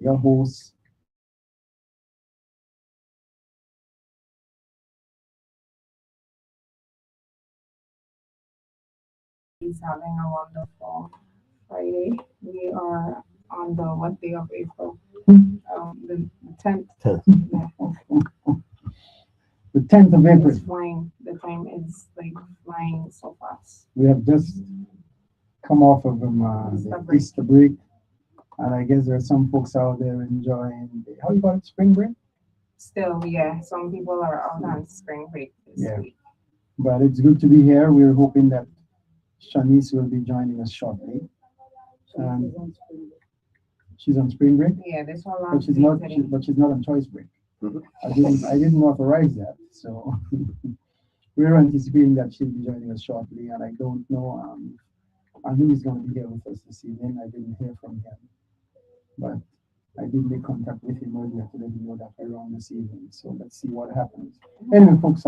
your host. He's having a wonderful Friday. We are on the what day of April? The 10th. Yeah. The 10th of April. It's flying. The time is like flying so fast. We have just come off of Easter the break. Easter break, and I guess there are some folks out there enjoying how you call it, spring break. Still, yeah, some people are out on spring break this Yeah. week. But it's good to be here. We're hoping that Shanice will be joining us shortly. Um, she's on spring break, Yeah, this whole but last she's week not. today. But she's not on choice break. I didn't authorize that, so we're anticipating that she'll be joining us shortly. And I don't know. I knew he's going to be here with us this evening. I didn't hear from him, but I did make contact with him earlier to let him know that we're on this evening. So let's see what happens. Anyway, folks,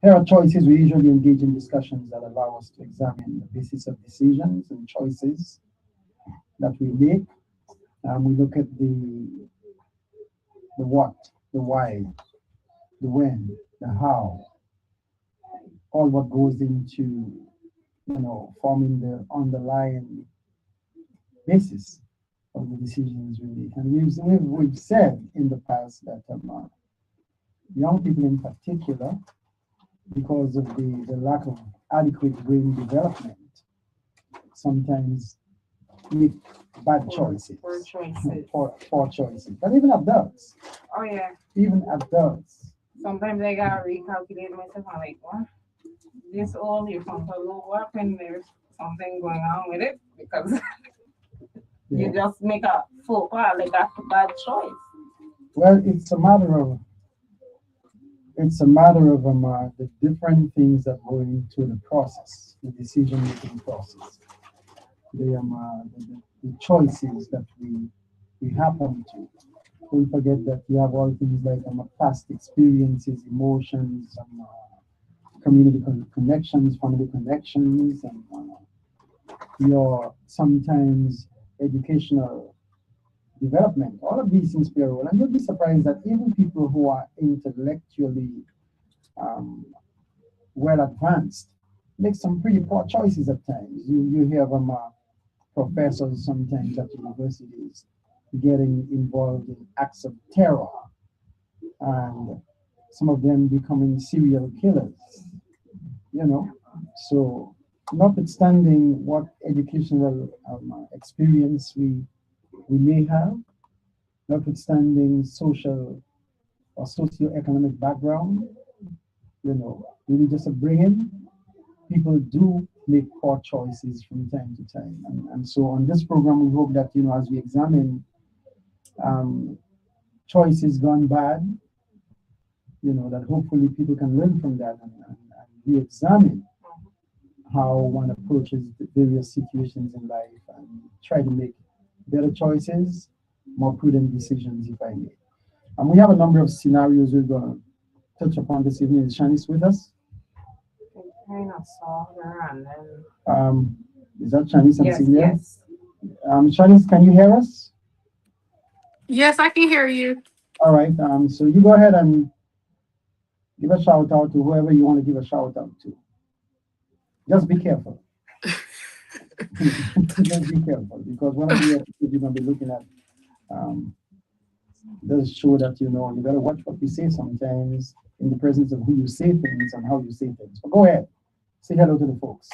here are choices. We usually engage in discussions that allow us to examine the basis of decisions and choices that we make. We look at the what, the why, the when, the how, all what goes into forming the underlying basis of the decisions we make. And we've said in the past that young people in particular, because of the lack of adequate brain development, sometimes make bad choices. Poor choices. Poor choices. But even adults, Oh yeah. even adults, Sometimes I gotta recalculate myself. I'm like, what? This old, you're from Peru, what happened? There's something going on with it because yeah. you just make a faux pas, like a bad choice. Well, it's a matter of the different things that go into the process, the decision making process, the choices that we happen to. Don't forget that you have all things like past experiences, emotions, community connections, family connections, and your sometimes educational development. All of these things play a role, and you'll be surprised that even people who are intellectually um, well advanced make some pretty poor choices at times. You hear from professors sometimes at universities getting involved in acts of terror, and some of them becoming serial killers. You know, so notwithstanding what educational experience we may have, notwithstanding social or socioeconomic background, religious upbringing, people do make poor choices from time to time. And so on this program, we hope that, as we examine um, choices gone bad, that hopefully people can learn from that and re-examine how one approaches the various situations in life and try to make better choices, more prudent decisions, if I may. And we have a number of scenarios we're going to touch upon this evening. Is Shanice with us? I kind of saw her and then. Is that Shanice I'm Yes, seeing there? yes. Shanice, can you hear us? Yes, I can hear you. All right. So you go ahead and give a shout out to whoever you want to give a shout out to. Just be careful. Just be careful, because one of the episodes you're going to be looking at um, does show that you got to watch what you say sometimes in the presence of who you say things and how you say things. But go ahead, say hello to the folks.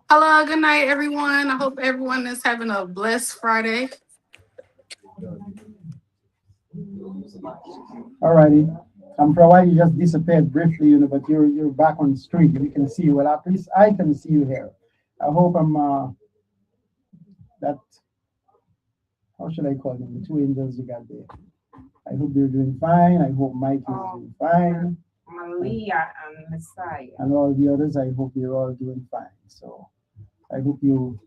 Hello, good night, everyone. I hope everyone is having a blessed Friday. All righty. For a while you just disappeared briefly, but you're back on the street. We can see you. Well, at least I can see you here. I hope that, how should I call them? The two angels you got there. I hope they're doing fine. I hope Mike is doing fine. Malia and Messiah. And all the others, I hope you're all doing fine. So I hope you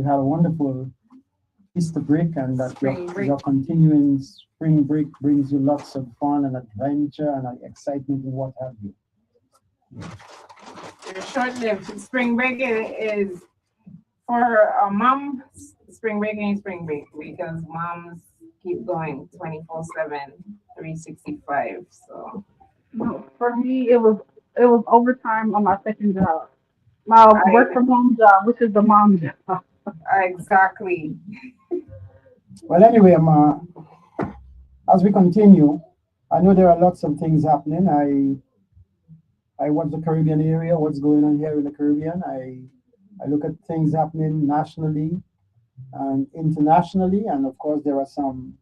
had a wonderful Easter break, and that your continuing spring break brings you lots of fun and adventure and excitement and what have you. The short-lived spring break is for a mom. spring break ain't spring break because moms keep going 24/7, 365. So No, for me, it was overtime on my second job, my work I from home job, which is the mom job. exactly. Well, anyway, as we continue, I know there are lots of things happening. I watch the Caribbean area, what's going on here in the Caribbean. I look at things happening nationally and internationally, and of course there are some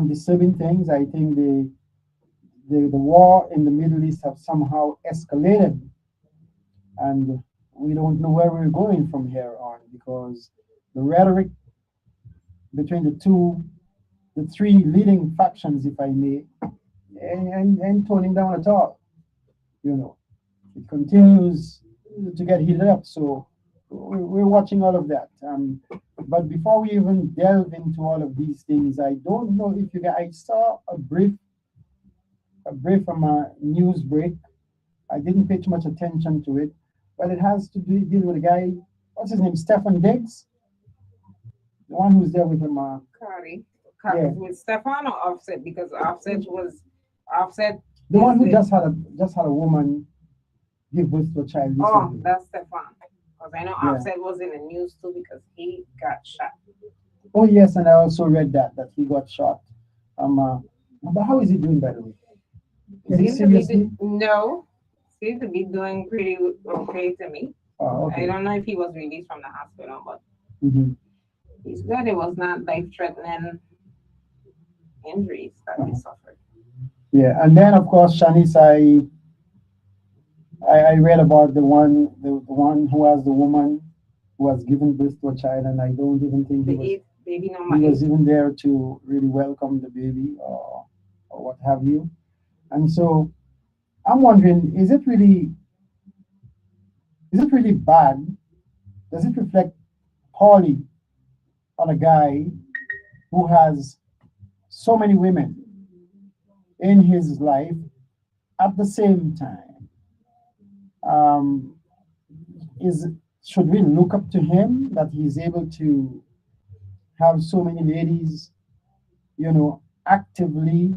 disturbing things. I think the war in the Middle East have somehow escalated, and we don't know where we're going from here on because the rhetoric between the three leading factions, if I may, and toning down at all. You know, it continues to get heated up. So we're watching all of that. But before we even delve into all of these things, I don't know if you guys. I saw a brief from a news break. I didn't pay too much attention to it, but it has to deal with a guy. What's his name? Stefan Diggs, the one who's there with him. Cardi. Yeah, With Stefan or Offset because Offset the is one who the just had a woman give birth to a child oh, recently. that's Stefan. Because I know Yeah. Offset was in the news too because he got shot. Oh yes, and I also read that he got shot. But how is he doing, by the way? Is he Seems to be seriously? no, seems to be doing pretty okay to me. Oh, I okay. don't know if he was released from the hospital, but Hmm. he's good. It was not life-threatening injuries that he Uh-huh. suffered. Yeah, and then of course, Shanice, I read about the one who has the woman who has given birth to a child, and I don't even think The eighth baby he number was eight. even there to really welcome the baby or what have you. And so I'm wondering, is it really bad? Does it reflect poorly on a guy who has so many women in his life at the same time? Um, is Should we look up to him that he's able to have so many ladies, actively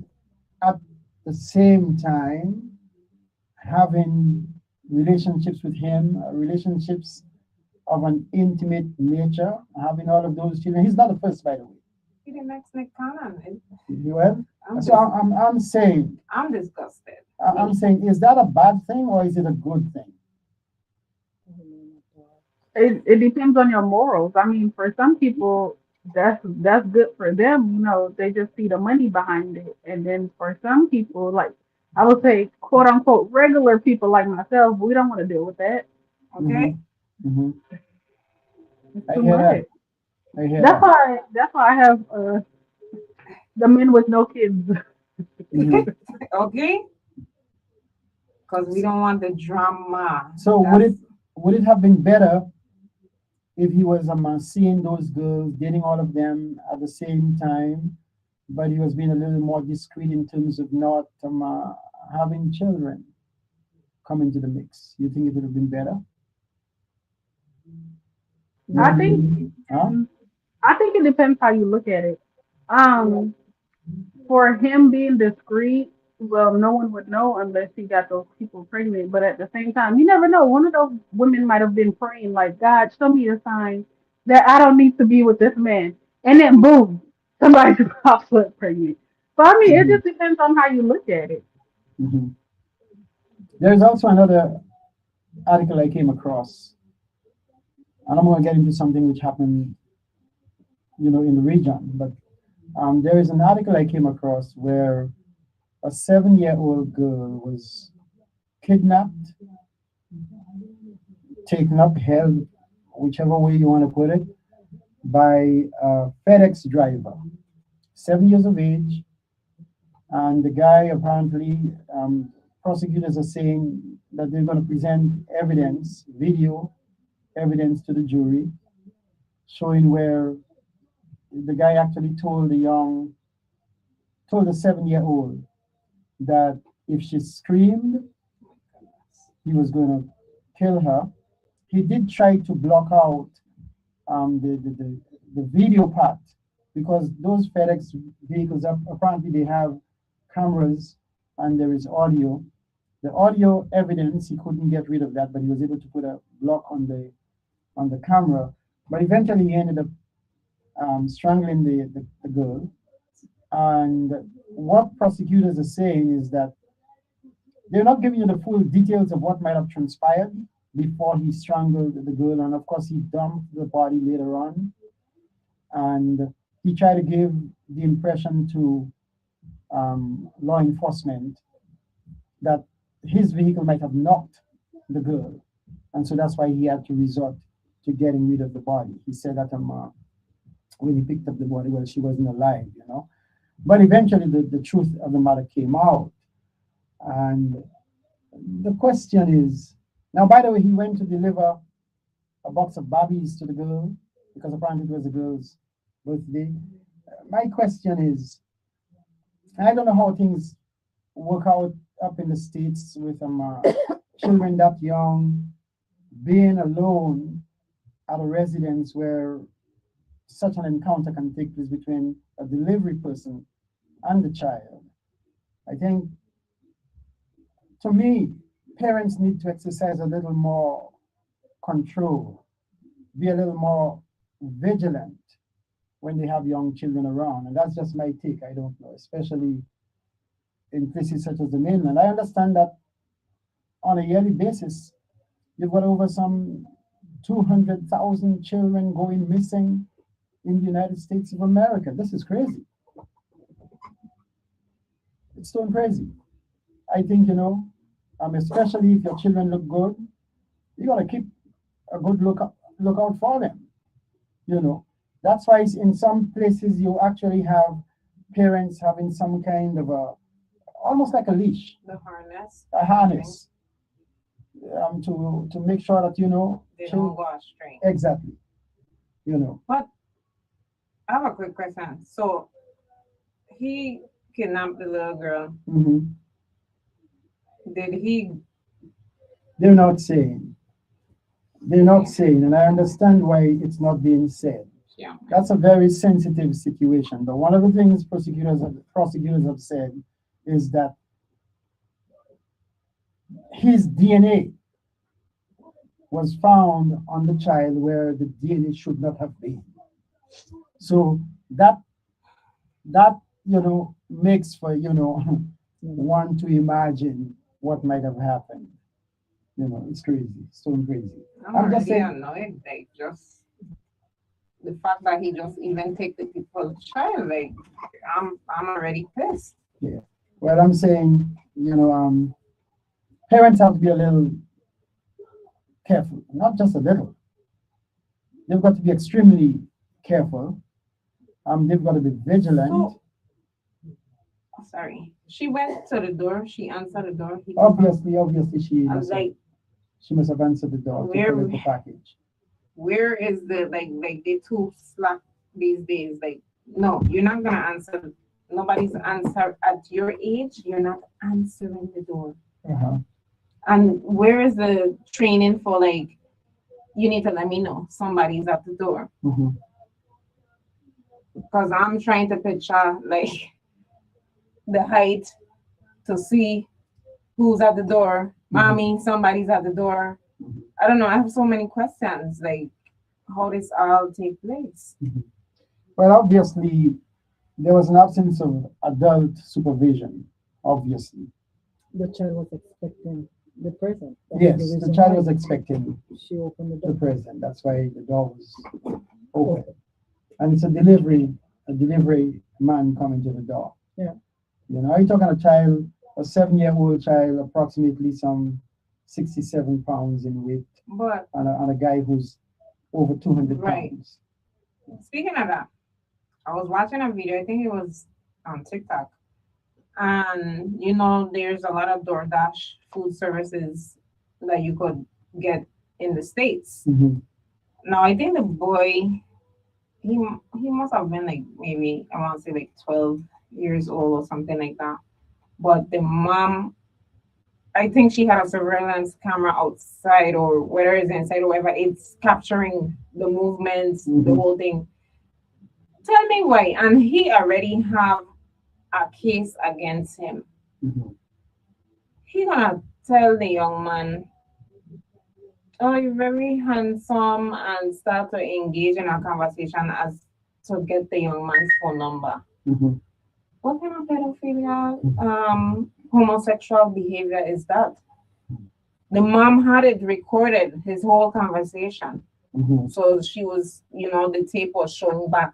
at the same time having relationships with him, relationships of an intimate nature, having all of those children? He's not the first, by the way. Be the next Nick Cannon. Well, I'm so dis- I'm saying, I'm disgusted. I'm saying, is that a bad thing or is it a good thing? It depends on your morals. I mean, for some people, that's good for them. They just see the money behind it. And then for some people, like I would say, quote unquote, regular people like myself, we don't want to deal with that. Hmm. Okay, Hmm. It's I too hear that. much. I hear That's that. why. That's why I have the men with no kids. Hmm. okay, because we don't want the drama. So would That's it would it have been better if he was seeing those girls, dating all of them at the same time, but he was being a little more discreet in terms of not having children come into the mix? You think it would have been better? You know I what I think. mean? Huh? I think it depends how you look at it. Um, for him being discreet, well, no one would know unless he got those people pregnant. But at the same time, you never know. One of those women might have been praying, like, God, show me a sign that I don't need to be with this man. And then, boom, somebody pops up pregnant. But I mean, it Hmm. just depends on how you look at it. Hmm. There's also another article I came across, and I'm going to get into something which happened, in the region. But there is an article I came across where a 7-year-old girl was kidnapped, taken up, held, whichever way you want to put it, by a FedEx driver, 7 years of age. And the guy apparently, prosecutors are saying that they're going to present evidence, video evidence to the jury, showing where the guy actually told the 7-year-old that if she screamed, he was going to kill her. He did try to block out the video part, because those FedEx vehicles apparently they have cameras and there is audio. The audio evidence, he couldn't get rid of that, but he was able to put a block on the camera. But eventually, he ended up strangling the girl. And what prosecutors are saying is that they're not giving you the full details of what might have transpired before he strangled the girl, and of course he dumped the body later on. And he tried to give the impression to law enforcement that his vehicle might have knocked the girl, and so that's why he had to resort to getting rid of the body. He said that when he picked up the body, well, she wasn't alive, you know. But eventually, the truth of the matter came out, and the question is now. By the way, he went to deliver a box of Barbies to the girl because apparently it was the girl's birthday. My question is, I don't know how things work out up in the States with children that young, being alone at a residence where such an encounter can take place between a delivery person and the child. I think, to me, parents need to exercise a little more control, be a little more vigilant when they have young children around. And that's just my take. I don't know, especially in places such as the mainland. I understand that on a yearly basis, you've got over some 200,000 children going missing in the United States of America. This is crazy. It's so crazy. I think, especially if your children look good, you got to keep a good lookout for them. That's why in some places you actually have parents having some kind of almost like a leash, a harness, to make sure that they don't go astray. Exactly. But I have a quick question. So he kidnapped the little girl. Mm-hmm. Did he? They're not saying. And I understand why it's not being said. Yeah. That's a very sensitive situation. But one of the things prosecutors have said is that his DNA was found on the child where the DNA should not have been. So that makes for one to imagine what might have happened. It's crazy, so crazy. I'm just saying, annoyed, like just the fact that he just even take the people's child, like I'm already pissed. Yeah. Well, I'm saying, parents have to be a little careful, not just a little. They've got to be extremely careful. They've got to be vigilant. Sorry. She went to the door. She answered the door. Obviously, she must have answered the door to collect the package. Where is the they too slack these days? Like, no, you're not gonna answer. Nobody's answer at your age. You're not answering the door. Uh-huh. And where is the training for you need to let me know somebody's at the door? Mm-hmm. Because I'm trying to picture the height to see who's at the door. Mm-hmm. Mommy, somebody's at the door. Mm-hmm. I don't know. I have so many questions, how this all take place. Mm-hmm. Well, obviously, there was an absence of adult supervision, obviously. The child was expecting the present. Yes, the child was expecting She opened the door. the present. That's why the door was open. And it's a delivery man coming to the door. Yeah. Are you talking a child, a 7-year-old child, approximately some 67 pounds in weight, But and a guy who's over 200 Right. pounds? speaking of that, I was watching a video. I think it was on TikTok. And there's a lot of DoorDash food services that you could get in the States. Mm-hmm. Now I think the boy, he must have been maybe I want to say 12 years old or something like that. But the mom I think she had a surveillance camera outside, or whether it's inside or whatever. It's capturing the movements, the Mhm. whole thing. Tell me why. And he already have a case against him. Mhm. He gonna tell the young man, "Oh, you're very handsome," and start to engage in a conversation as to get the young man's phone number. Mhm. What kind of pedophilia, homosexual behavior is that? The mom had it recorded, his whole conversation. Mhm. So she was, the tape was showing back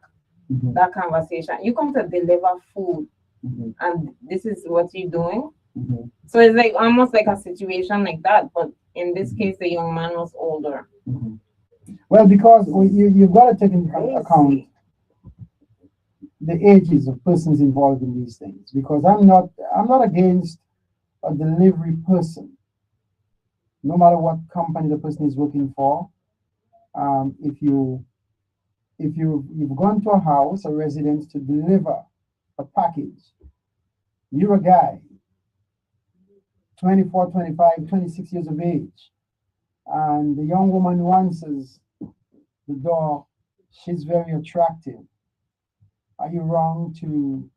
Mhm. that conversation. You come to deliver food, Mhm. and this is what you're doing. Mhm. So it's like almost like a situation like that, but in this case, the young man was older. Mhm. Well, because you've got to take into account the ages of persons involved in these things. Because I'm not against a delivery person, no matter what company the person is working for. If you've gone to a house, a residence to deliver a package, you're a guy, 24, 25, 26 years of age, and the young woman who answers the door, she's very attractive. Are you wrong to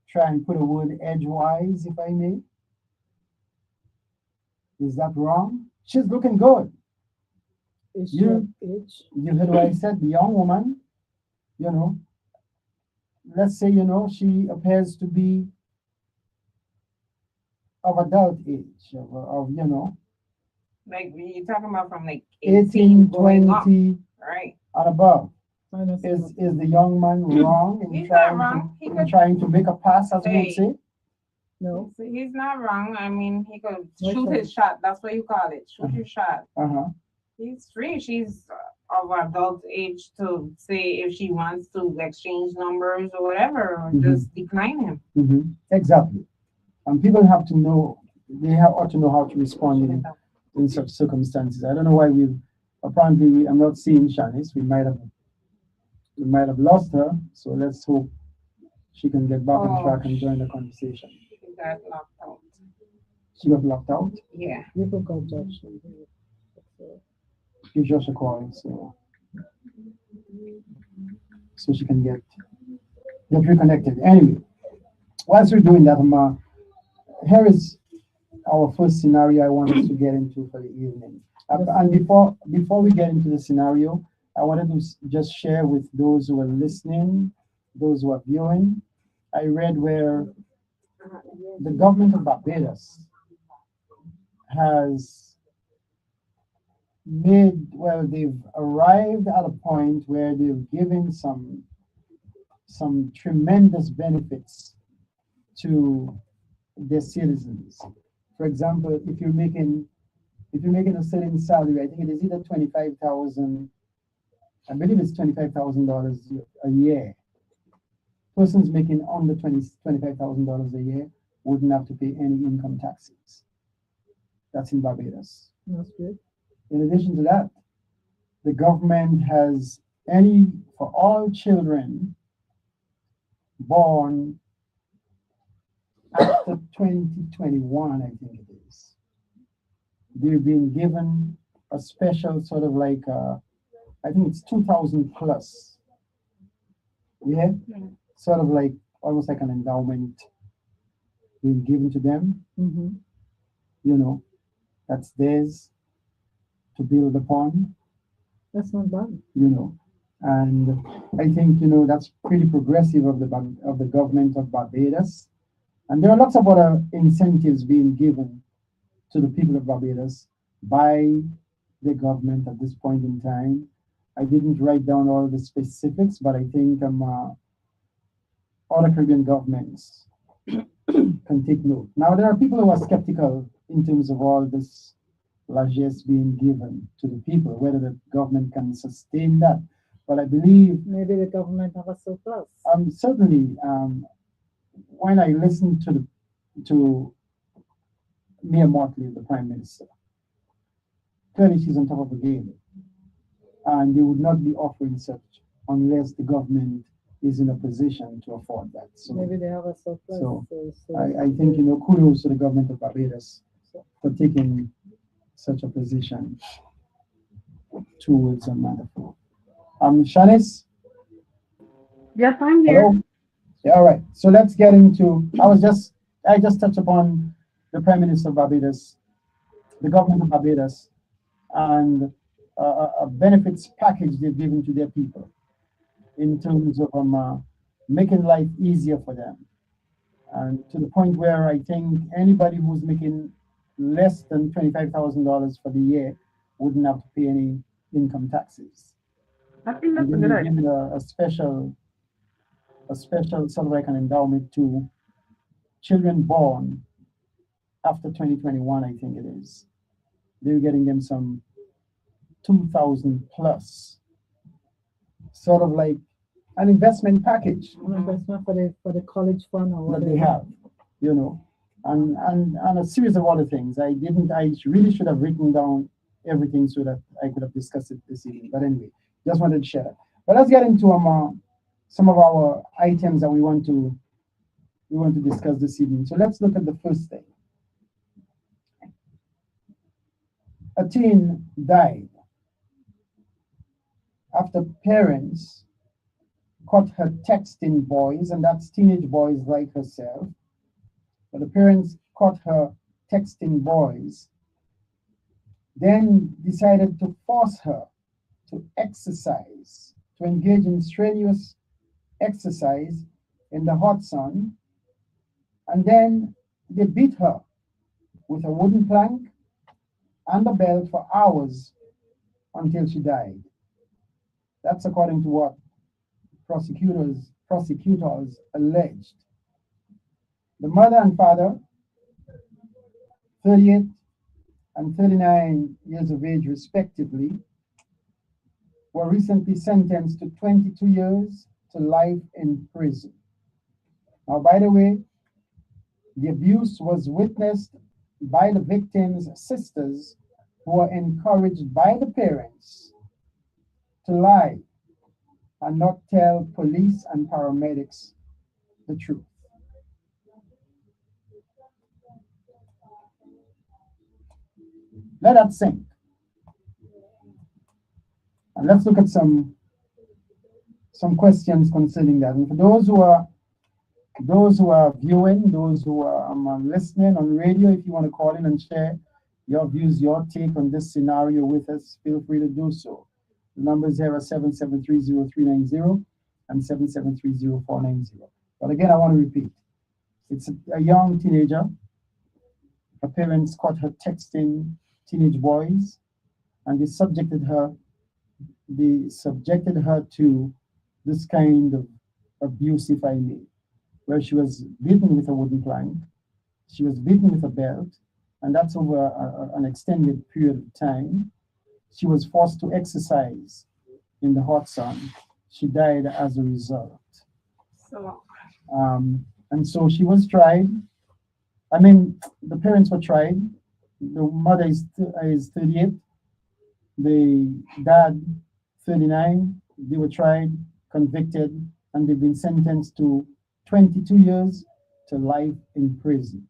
try and put a word edgewise, if I may? Is that wrong? She's looking good. Is she You of age? you heard what I said, the young woman, you know, let's say, she appears to be of adult age, Like you're talking about from like 18, 18 going up, 20 right? and above. Minus Is the young man wrong in He's not trying wrong. He in could trying to make a pass, as we would say, say? no. he's not wrong. I mean, he could Which shoot one? his shot. That's what you call it. Shoot your shot. Uh-huh. He's free. She's of adult age to say if she wants to exchange numbers or whatever, or Mhm. just decline him. Exactly. And people have to know, ought to know how to respond in such circumstances. I don't know why I'm not seeing Shanice. We might have lost her. So let's hope she can get back on Oh, track and join the conversation. she got locked out. She got locked out. Yeah. You can call Josh. Give Josh a call so she can get reconnected. Anyway, whilst we're doing that, here is our first scenario I want us to get into for the evening. And before we get into the scenario, I wanted to just share with those who are listening, those who are viewing. I read where the government of Barbados has they've arrived at a point where they've given some tremendous benefits to their citizens. For example, if you're making a certain salary, I think it is either 25,000. I believe it's $25,000 a year. Persons making under $25,000 a year wouldn't have to pay any income taxes. That's in Barbados. That's good. In addition to that, the government has for all children born after 2021, I think it is. They've been given a special sort of like, I think it's 2,000 plus. Yeah? Sort of like, almost like an endowment being given to them. Mm-hmm. That's theirs to build upon. That's not bad. And I think, that's pretty progressive of the government of Barbados. And there are lots of other incentives being given to the people of Barbados by the government at this point in time. I didn't write down all the specifics, but I think other Caribbean governments can take note. Now, there are people who are skeptical in terms of all this largesse being given to the people, whether the government can sustain that. But I believe Maybe the government have a surplus. certainly when I listen to Mia Motley, the Prime Minister, clearly she's on top of the game. And they would not be offering such unless the government is in a position to afford that. So Maybe they have a surplus. I think, kudos to the government of Barbados so. for taking such a position towards a motherhood. Shanice, Yes, I'm here. hello. Yeah, all right. So let's get into. I just touched upon the Prime Minister of Barbados, the government of Barbados, and a benefits package they've given to their people in terms of making life easier for them, and to the point where I think anybody who's making less than $25,000 for the year wouldn't have to pay any income taxes. I think that's And a then good they idea. give it a special sort of like an endowment to children born after 2021, I think it is. They're getting them some 2,000 plus, sort of like an investment package An investment for the college fund or that whatever. they have, you know, and a series of other things. I really should have written down everything so that I could have discussed it this evening. But anyway, just wanted to share that. But let's get into some of our items that we want to discuss this evening. So let's look at the first thing. A teen died after parents caught her texting boys, and that's teenage boys like herself. But the parents caught her texting boys, then decided to force her to exercise, to engage in strenuous exercise in the hot sun, and then they beat her with a wooden plank and a belt for hours until she died. That's according to what prosecutors alleged. The mother and father, 38 and 39 years of age respectively, were recently sentenced to 22 years to life in prison. Now, by the way, the abuse was witnessed by the victim's sisters, who were encouraged by the parents to lie and not tell police and paramedics the truth. Let that sink. And let's look at some questions concerning that. And for those who are viewing, those who are listening on radio, if you want to call in and share your views, your take on this scenario with us, feel free to do so. The numbers here are 7730390 and 7730490. But again, I want to repeat, it's a young teenager. Her parents caught her texting teenage boys, and they subjected her to this kind of abuse, if I may, where she was beaten with a wooden plank, she was beaten with a belt, and that's over an extended period of time. She was forced to exercise in the hot sun. She died as a result. So And so she was tried. I mean, the parents were tried. The mother is 38, the dad 39. They were tried, convicted, and they've been sentenced to 22 years to life in prison.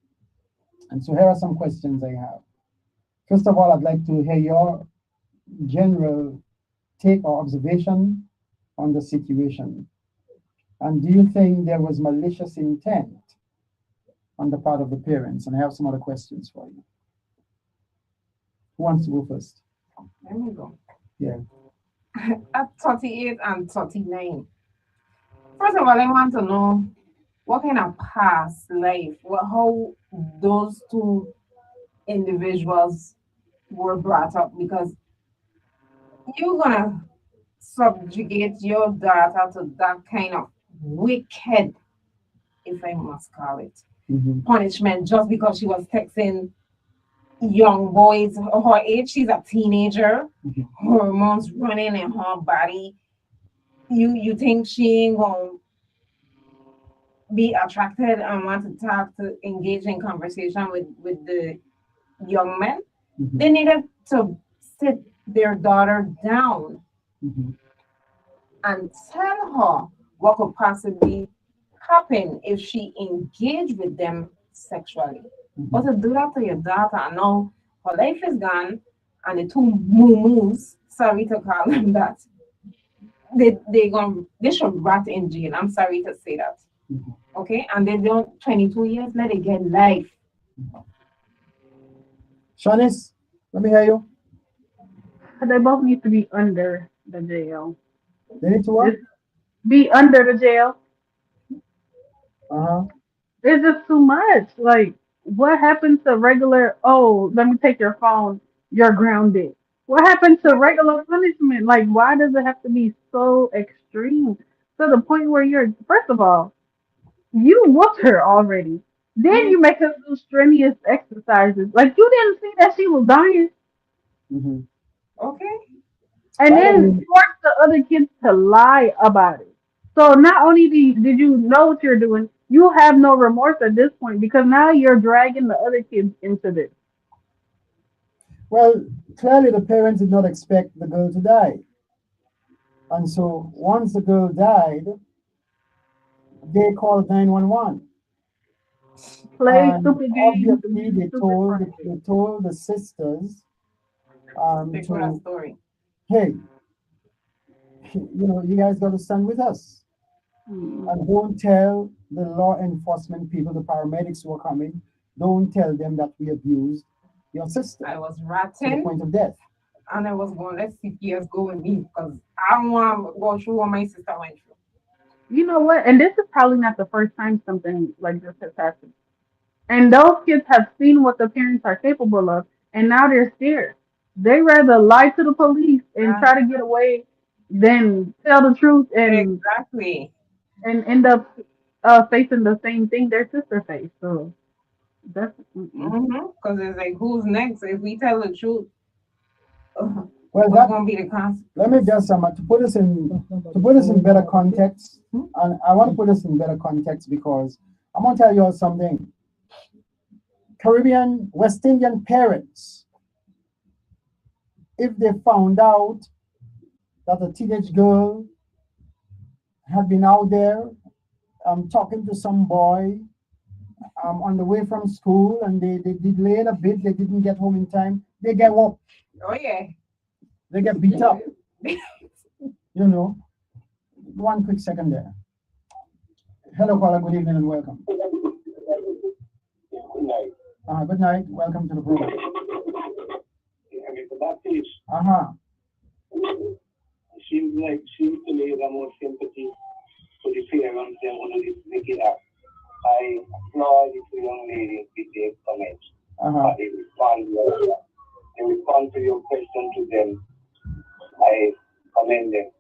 And so here are some questions I have. First of all, I'd like to hear your general take or observation on the situation. And do you think there was malicious intent on the part of the parents? And I have some other questions for you. Who wants to go first? let me go. Yeah. At 38 and 39. First of all, I want to know what kind of past life, how those two individuals were brought up, because you're gonna subjugate your daughter to that kind of wicked, if I must call it, punishment just because she was texting young boys her age. She's a teenager, hormones running in her body. You think she ain't gonna be attracted and want to talk, to engage in conversation with the young men? They needed to sit their daughter down and tell her what could possibly happen if she engaged with them sexually. But to do that to your daughter, I know her life is gone, and the two moo-moos, sorry to call them that, they should rot in jail. I'm sorry to say that. Mhm. Okay? And they don't 22 years, let it get life. Shanice, let me hear you. They both need to be under the jail. They need to what? Just be under the jail. Uh-huh. It's just too much. Like, what happened to regular? Oh, let me take your phone. You're grounded. What happened to regular punishment? Like, why does it have to be so extreme to the point where you're? First of all, you whooped her already. Then you make her do strenuous exercises. Like, you didn't see that she was dying, Mm-hmm. Okay? and By the then way, force the other kids to lie about it. So not only did you know what you're doing, you have no remorse at this point because now you're dragging the other kids into this. well, clearly the parents did not expect the girl to die. And so once the girl died, they called 911. Play And stupid games and obviously do stupid pranks. they told the sisters Stick with that to, story. hey, you guys got to stand with us. Hmm. And don't tell the law enforcement people, the paramedics who are coming, don't tell them that we abused your sister I was to the ratting, point of death. and I was going, let's see if years go with me, because I don't want to go through what my sister went through. You know what? And this is probably not the first time something like this has happened. And those kids have seen what the parents are capable of, and now they're scared. They rather lie to the police and Uh, try to get away than tell the truth exactly. and end up facing the same thing their sister faced. So that's mm-mm. Because it's like, who's next? If we tell the truth, Well, what's going to be the let me consequence? just to put this in better context, and I want to put this in better context because I'm gonna tell you all something. Caribbean, West Indian parents, if they found out that a teenage girl had been out there talking to some boy on the way from school and they delayed a bit, they didn't get home in time, they get whooped, Oh, yeah. they get beat up, you know. One quick second there. Hello, caller, good evening and welcome. Good night, welcome to the program. Uh-huh. Seems to me the more sympathy for the parents than one of these wicked acts. I applaud this young lady with their comments. Uh-huh. They respond to your question to them. I commend them.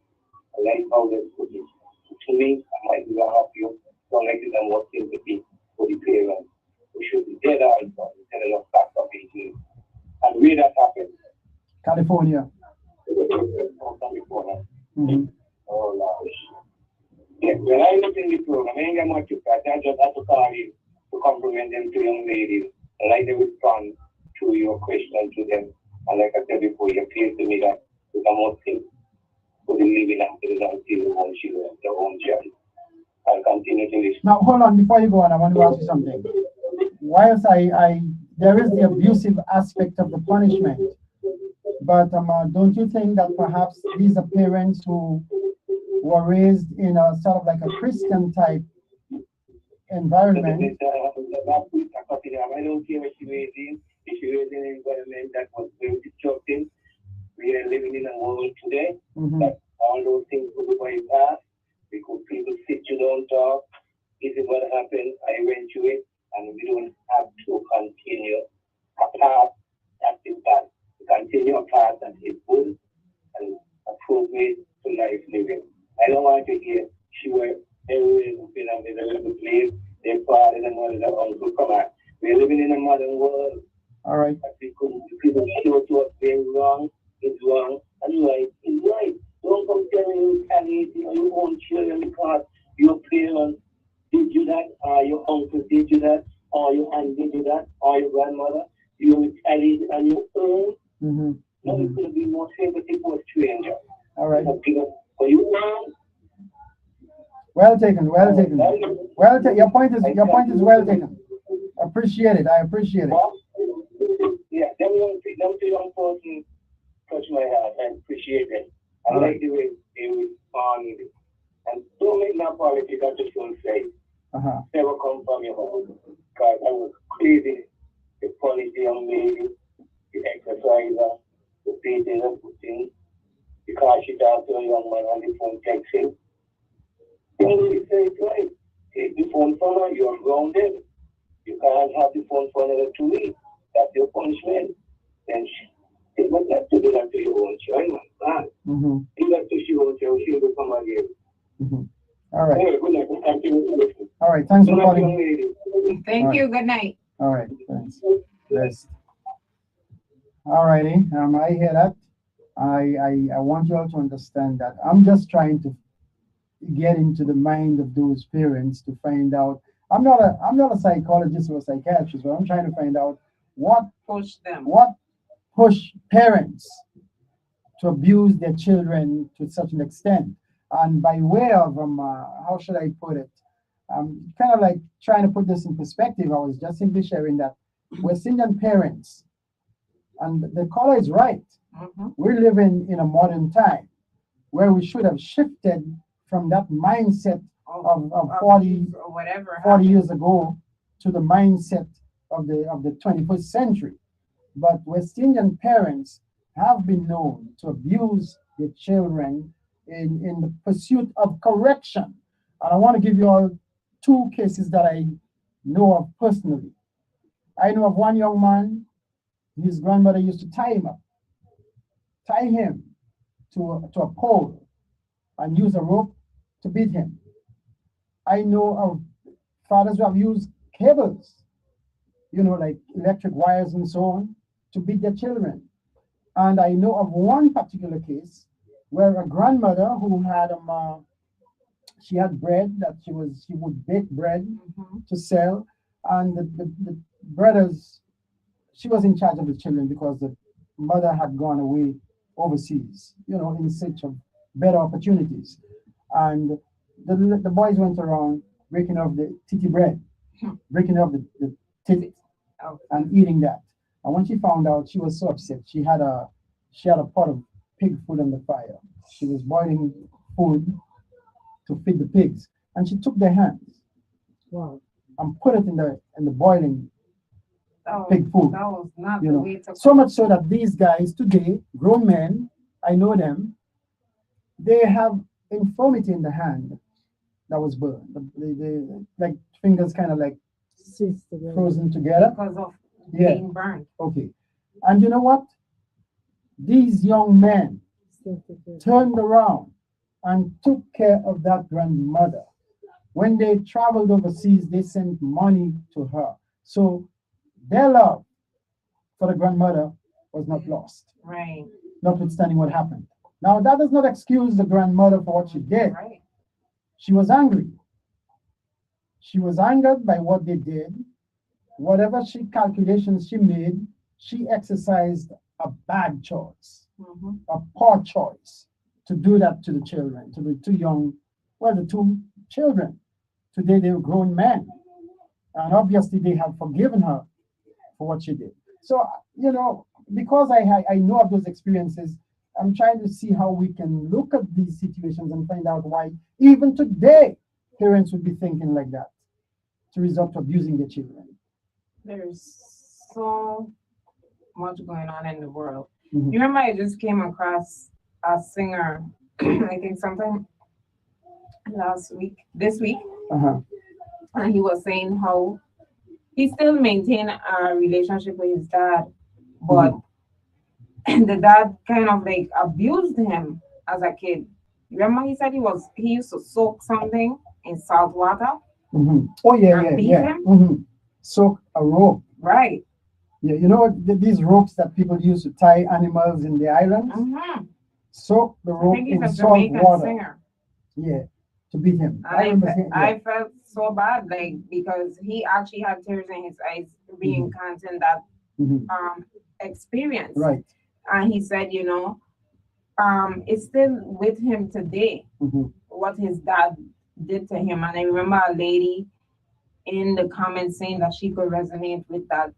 I like how they put it. To me, I might even help you connected and more sympathy for the parents. We should be dead eyes instead of back up 18. And where that happens, California. California. Mm-hmm. Oh, Lord. Yeah, when I look in the program, I ain't got much to catch. I just have to call you to compliment them to young ladies. And like they respond to your question to them. And like I said before, it appears to me that it's a more thing for the living after the until the own children, their own child. I'll continue to listen. Now hold on, before you go on, I want to ask you something. Whilst there is the abusive aspect of the punishment, but don't you think that perhaps these are parents who were raised in a sort of like a Christian type environment? I don't care what she raised in. If she raised in an environment that was very destructive, we are living in a world today that all those things will be going past because people sit you don't talk. This is what happened. I went through it, and we don't have to continue a path that is bad. We continue a path that is good and appropriate to life living. I don't want to hear she were everywhere who's been a miserable place. Their fathers and mothers are also come out. We're living in a modern world. All right. That people show to us being wrong is wrong and right is right. Don't come telling me you can't eat your own children because your parents did you that, or your uncle did you that, or your aunt did you that, or your grandmother. You retaliate on your own. No, it's going to be more sympathy for a stranger. All right. For you now. Well taken. Well taken. Your point is well taken. appreciate it. I appreciate it. But, yeah, them two young person touch my heart. I appreciate it. I like the way they respond. And don't make no politics at the full face. Never come from your home. Because I was crazy. The policy young lady, the exerciser, the beating and putting, because she talked to a young man on the phone texting. The young lady said, right, take the phone from her, you're grounded. You can't have the phone for another 2 weeks. That's your punishment. Then she went back to do that to your own child, man. Do that to your own child, she'll become again. All right. Anyway, good night. Thank you. All right. Thanks for calling. Thank you. Good night. All right. Thanks. Rest. All righty. I hear that. I want you all to understand that I'm just trying to get into the mind of those parents to find out. I'm not a psychologist or a psychiatrist, but I'm trying to find out what push parents to abuse their children to such an extent. And by way of how should I put it? Kind of like trying to put this in perspective. I was just simply sharing that West Indian parents, and the caller is right. We're living in a modern time where we should have shifted from that mindset of 40 or whatever 40 years ago to the mindset of the 21st century. But West Indian parents have been known to abuse their children in the pursuit of correction. And I want to give you all 2 cases that I know of personally. I know of one young man, his grandmother used to tie him to a pole and use a rope to beat him. I know of fathers who have used cables, like electric wires and so on, to beat their children. And I know of one particular case where a grandmother who had she had bread that she would bake bread to sell, and the brothers, she was in charge of the children because the mother had gone away overseas, in search of better opportunities. And the boys went around breaking off the titty bread, breaking off the tit and eating that. And when she found out, she was so upset. She had a pot of pig food on the fire. She was boiling food to feed the pigs, and she took their hands and put it in the boiling pig food. That was not the way to so much so that these guys today, grown men, I know them, they have infirmity in the hand that was burned. They like fingers kind of like frozen together because of being burned. Okay. And you know what? These young men turned around and took care of that grandmother. When they traveled overseas, they sent money to her. So their love for the grandmother was not lost. Right. Notwithstanding what happened. Now, that does not excuse the grandmother for what she did. Right. She was angry. She was angered by what they did. Whatever calculations she made, she exercised a bad choice, a poor choice to do that to the children, to the the 2 children. Today they're grown men. And obviously they have forgiven her for what she did. So, because I know of those experiences, I'm trying to see how we can look at these situations and find out why even today parents would be thinking like that to resort to abusing their children. There's so much going on in the world. You remember I just came across a singer, I think sometime this week, and he was saying how he still maintained a relationship with his dad, but the dad kind of like abused him as a kid. Remember he said he used to soak something in salt water. Oh yeah. Soak a rope. Right. Yeah, these ropes that people use to tie animals in the islands. Soak the rope in salt water. Singer. Yeah, to beat him. I felt so bad, because he actually had tears in his eyes being content that experience. Right. And he said, it's still with him today, what his dad did to him. And I remember a lady in the comments saying that she could resonate with that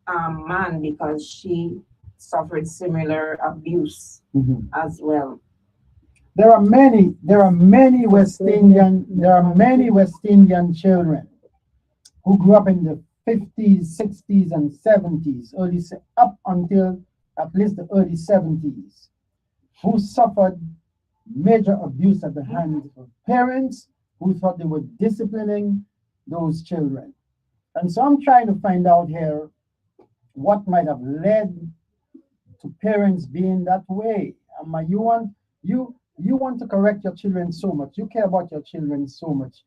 man because she suffered similar abuse as well. There are many West Indian children who grew up in the 50s, 60s, and 70s, up until at least the early 70s, who suffered major abuse at the hands of parents who thought they were disciplining those children. And so I'm trying to find out here what might have led to parents being that way. You want to correct your children so much. You care about your children so much.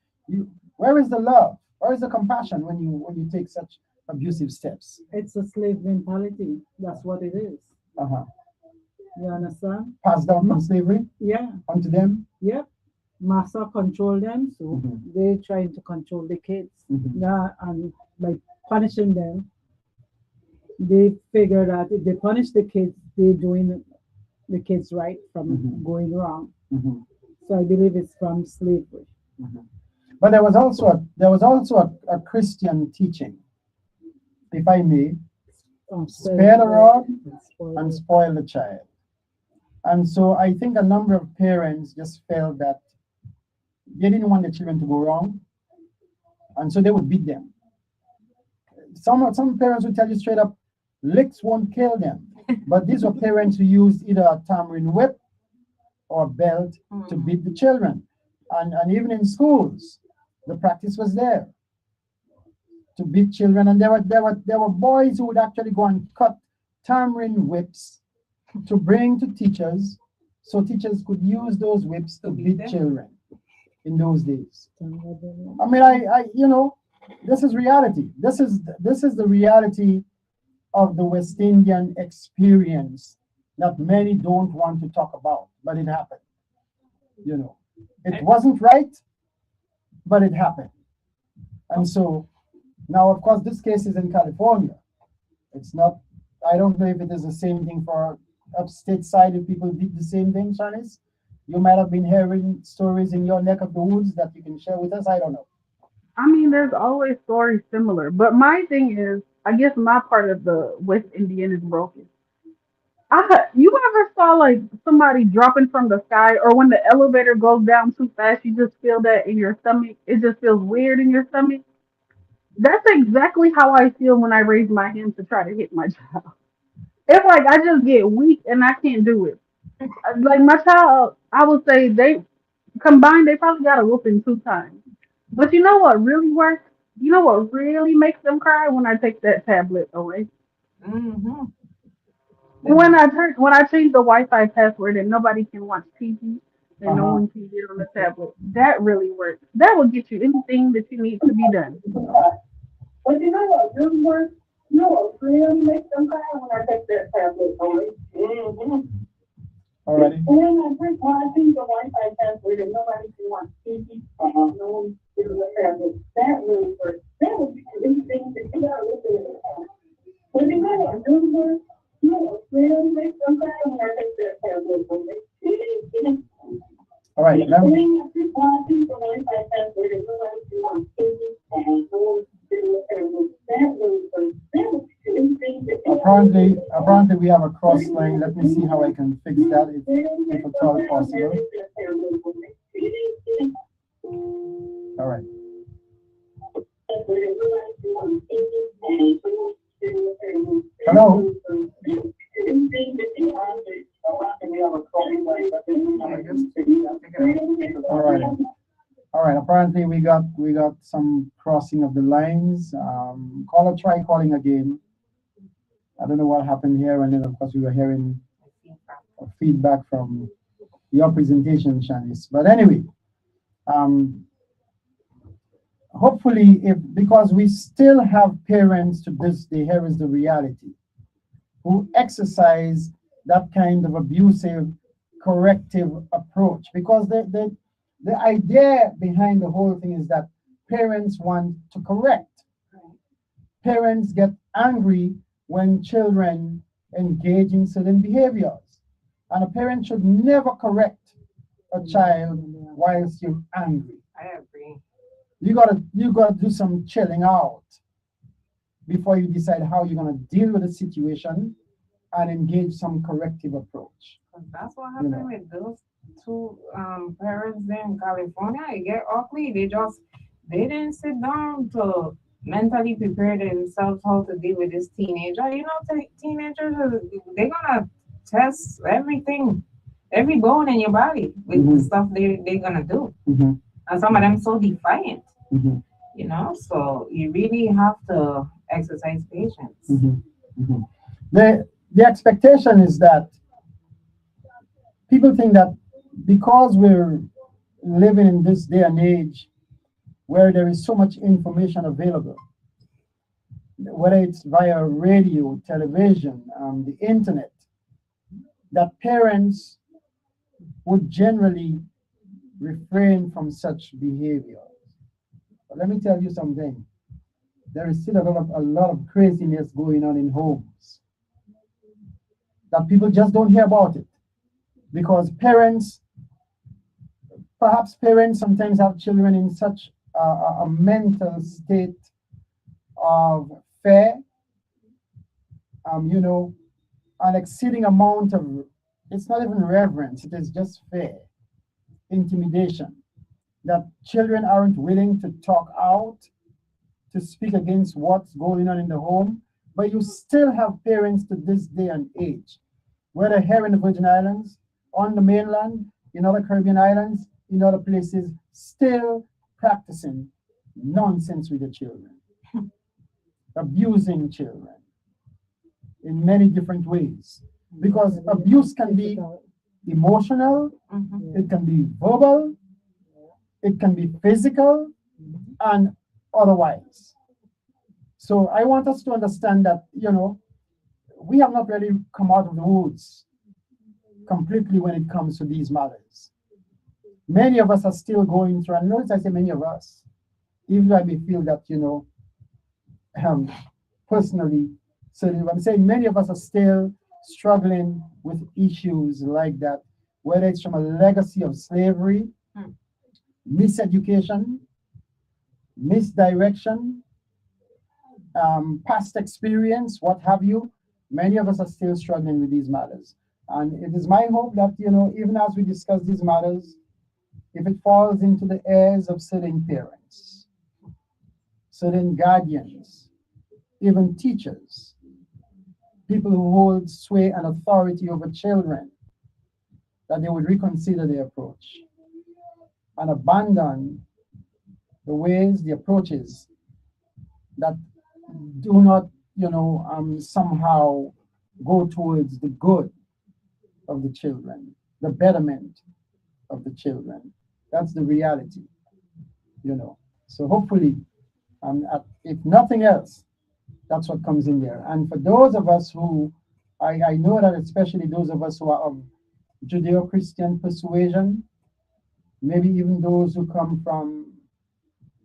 Where is the love? Where is the compassion when you take such abusive steps? It's a slave mentality. That's what it is. Uh-huh. You understand? Passed down from slavery? Yeah. Onto them? Yep. Master control them, so they're trying to control the kids. And by punishing them, they figure that if they punish the kids, they're doing the kids right from going wrong. So I believe it's from slavery. But there was also a Christian teaching, if I may, spare the rod and spoil the child. And so I think a number of parents just felt that they didn't want the children to go wrong, and so they would beat them. Some parents would tell you straight up, licks won't kill them. But these were parents who used either a tamarind whip or a belt to beat the children. And even in schools, the practice was there to beat children. And there were boys who would actually go and cut tamarind whips to bring to teachers, so teachers could use those whips to beat children in those days. I mean, this is reality. This is the reality of the West Indian experience that many don't want to talk about, but it happened. It wasn't right, but it happened. And so now, of course, this case is in California. It's not, I don't know if it is the same thing for upstate side, if people did the same thing, Shanice. You might have been hearing stories in your neck of the woods that you can share with us. I don't know. I mean, there's always stories similar, but my thing is, I guess my part of the West Indian is broken. You ever saw like somebody dropping from the sky, or when the elevator goes down too fast, you just feel that in your stomach? It just feels weird in your stomach. That's exactly how I feel when I raise my hand to try to hit my child. It's like I just get weak and I can't do it. Like my child, I would say they combined, they probably got a whooping 2 times. But you know what really works? You know what really makes them cry? When I take that tablet away. When I change the Wi-Fi password and nobody can watch TV and no one can get on the tablet, that really works. That will get you anything that you need to be done. But you know what really works? You know what really makes them cry? When I take that tablet away. Alrighty. And then when I change the Wi-Fi password and nobody can watch TV, no one can on the tablet, that really works. That would be anything that you got to look at it. But you know what really works? You know what really makes them cry? When I take that tablet away. All right. And then when I change the Wi-Fi password and nobody can watch TV, no one can on the tablet, that really works. That would be anything that you got to look at. Apparently we have a cross line. Let me see how I can fix that if at all possible. All right. Hello. All right. Apparently we got some crossing of the lines. Caller, try calling again. I don't know what happened here, and then of course we were hearing feedback from your presentation, Shanice. But anyway, hopefully, because we still have parents to this day, here is the reality, who exercise that kind of abusive, corrective approach. Because the idea behind the whole thing is that parents want to correct. Parents get angry when children engage in certain behaviors. And a parent should never correct a child whilst you're angry. I agree. you gotta do some chilling out before you decide how you're gonna deal with the situation and engage some corrective approach. 'Cause that's what happened with those two parents there in California. It get ugly. They didn't sit down to mentally prepare themselves how to deal with this teenager. You know, teenagers they're gonna test everything, every bone in your body with the stuff they're gonna do. And some of them so defiant. You know, so you really have to exercise patience. The expectation is that people think that because we're living in this day and age where there is so much information available, whether it's via radio, television, the internet, that parents would generally refrain from such behavior. But let me tell you something. There is still a lot of craziness going on in homes that people just don't hear about it because perhaps parents sometimes have children in such a mental state of fear, an exceeding amount of, it's not even reverence, it is just fear, intimidation, that children aren't willing to talk out, to speak against what's going on in the home. But you still have parents to this day and age, whether here in the Virgin Islands, on the mainland, in other Caribbean islands, in other places, still practicing nonsense with the children, abusing children in many different ways. Because abuse can be emotional, it can be verbal, it can be physical, and otherwise. So I want us to understand that, we have not really come out of the woods completely when it comes to these matters. Many of us are still going through, and notice I say many of us, even though I may feel that, personally, so I'm saying many of us are still struggling with issues like that, whether it's from a legacy of slavery, miseducation, misdirection, past experience, what have you. Many of us are still struggling with these matters. And it is my hope that, even as we discuss these matters, if it falls into the ears of certain parents, certain guardians, even teachers, people who hold sway and authority over children, that they would reconsider their approach and abandon the ways, the approaches that do not, somehow go towards the good of the children, the betterment of the children. That's the reality, So hopefully, if nothing else, that's what comes in there. And for those of us who, I know that especially those of us who are of Judeo-Christian persuasion, maybe even those who come from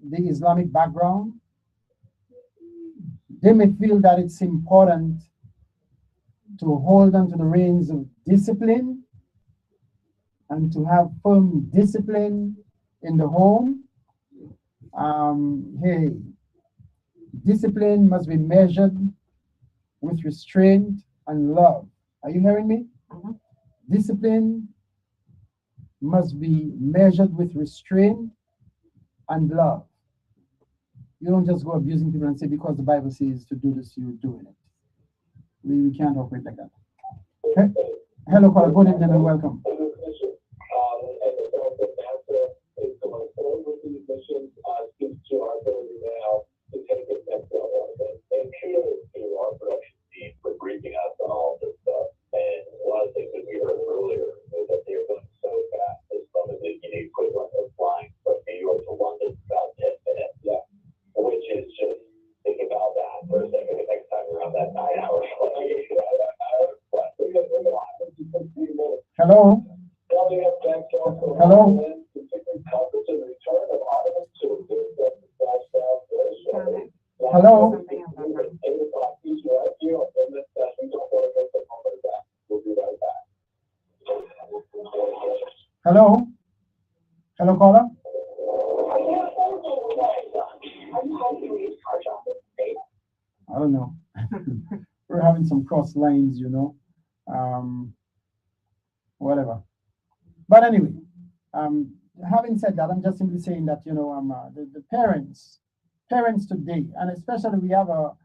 the Islamic background, they may feel that it's important to hold on to the reins of discipline and to have firm discipline in the home. Hey, discipline must be measured with restraint and love. Are you hearing me? Discipline must be measured with restraint and love. You don't just go abusing people and say, because the Bible says to do this, you're doing it. We can't operate like that. Okay. Hello, caller. Good evening and welcome. For briefing us on all this stuff. And one of the things that we heard earlier was that they are going so fast. As some of the equivalent of flying from New York to London about 10 minutes. Yeah. Which is just, think about that for a second. The next time around that 9 hours. Hello? Hello? Hello? Hello? Hello, caller? drawing some cross lines, whatever. But anyway, having said that, I'm just simply saying that the parents today, and especially we have a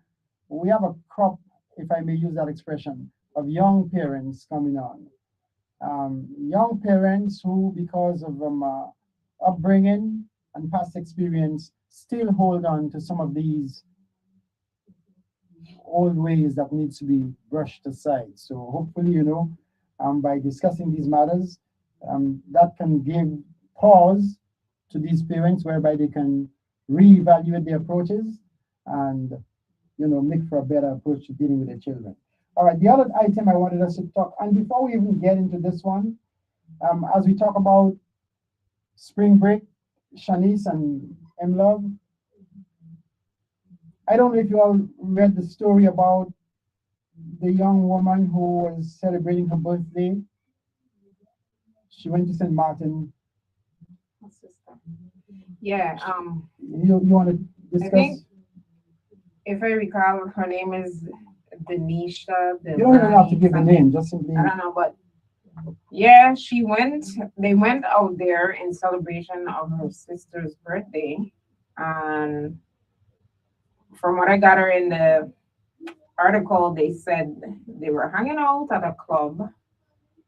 crop, if I may use that expression, of young parents coming on. Young parents who, because of upbringing and past experience, still hold on to some of these old ways that needs to be brushed aside. So hopefully, by discussing these matters, that can give pause to these parents, whereby they can reevaluate their approaches and make for a better approach to dealing with their children. All right, the other item I wanted us to talk, and before we even get into this one, as we talk about spring break, Shanice and Love, I don't know if you all read the story about the young woman who was celebrating her birthday. She went to St. Martin. Yeah. You want to discuss? I think, if I recall, her name is Denisha. You don't even have to give a name, just simply. I don't know, but yeah, they went out there in celebration of her sister's birthday. And from what I gather in the article, they said they were hanging out at a club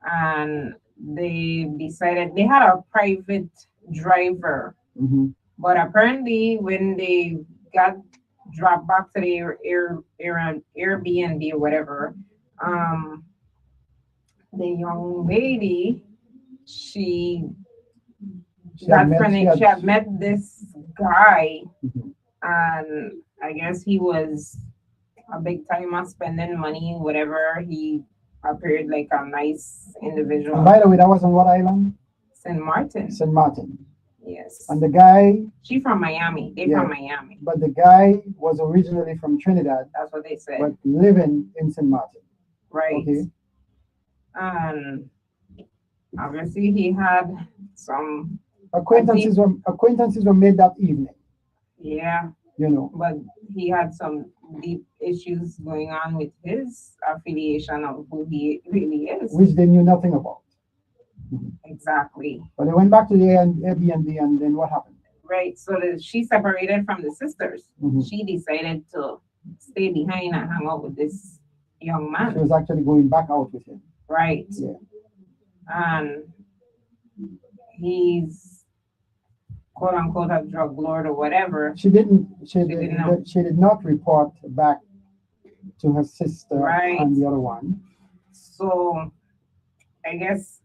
and they decided they had a private driver. Mm-hmm. But apparently when they got dropped back to the Airbnb or whatever, the young lady, she had met this guy, mm-hmm. and I guess he was a big timer, spending money, whatever. He appeared like a nice individual. And by the way, that was on what island? St. Martin. St. Martin. Yes. And the guy. She from Miami. They from Miami. But the guy was originally from Trinidad. That's what they said. But living in St. Martin. Right. Okay. And obviously he had some acquaintances were made that evening. Yeah. But he had some deep issues going on with his affiliation of who he really is. Which they knew nothing about. Exactly. But they went back to the Airbnb, and then what happened? Right. So she separated from the sisters. Mm-hmm. She decided to stay behind and hang out with this young man. She was actually going back out with him. Right. Yeah. And he's quote unquote a drug lord or whatever. She did not report back to her sister right. and the other one. So I guess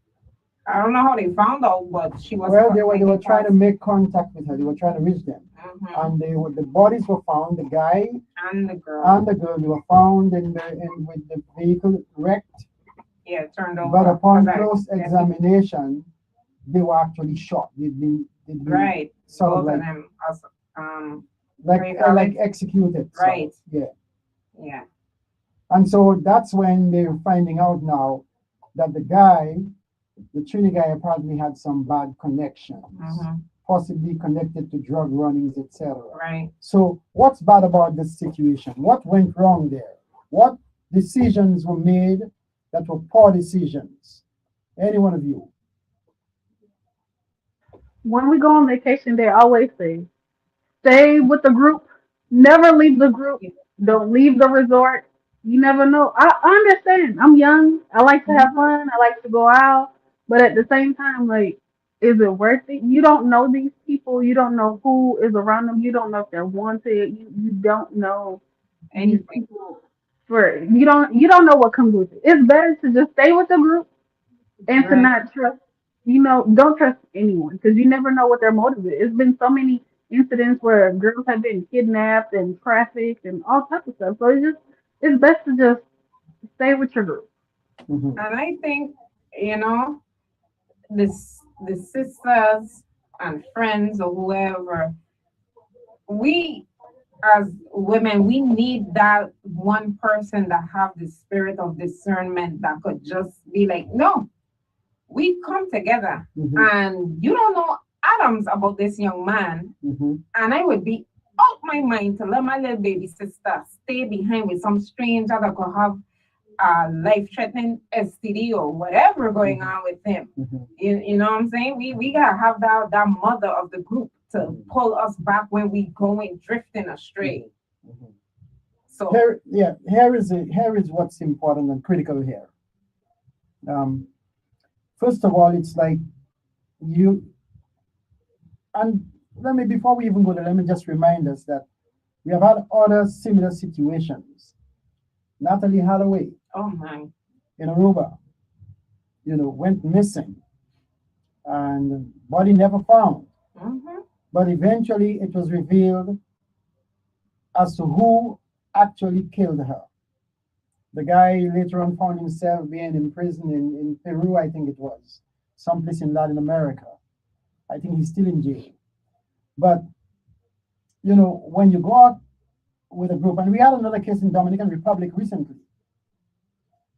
I don't know how they found out, but she was. Well, they were trying to make contact with her. They were trying to reach them, and the bodies were found. The guy and the girl they were found with the vehicle wrecked. Yeah, turned over. But upon close examination, they were actually shot. They'd been right. Sort of like executed. Right. So, yeah. Yeah. And so that's when they're finding out now that the Trini guy apparently had some bad connections, possibly connected to drug runnings, etc. Right. So what's bad about this situation? What went wrong there? What decisions were made that were poor decisions? Any one of you? When we go on vacation, they always say, stay with the group, never leave the group, don't leave the resort. You never know. I understand. I'm young. I like to have fun. I like to go out. But at the same time, like, is it worth it? You don't know these people. You don't know who is around them. You don't know if they're wanted. You don't know these people. You don't know what comes with it. It's better to just stay with the group and to not trust. Don't trust anyone because you never know what their motive is. It's been so many incidents where girls have been kidnapped and trafficked and all types of stuff. So it's best to just stay with your group. And I think, the sisters and friends or whoever, we as women, we need that one person that have the spirit of discernment that could just be like, no, we come together and you don't know atoms about this young man. And I would be out my mind to let my little baby sister stay behind with some stranger that could have life-threatening STD or whatever going on with him. You know what I'm saying? We gotta have that mother of the group to pull us back when we going drifting astray. So here is what's important and critical here. First of all, it's like you, and before we even go there, let me just remind us that we have had other similar situations. Natalie Holloway, oh my, in Aruba, went missing and body never found. But eventually it was revealed as to who actually killed her. The guy later on found himself being in prison in Peru, I think it was, someplace in Latin America. I think he's still in jail. But, when you go out with a group, and we had another case in Dominican Republic recently,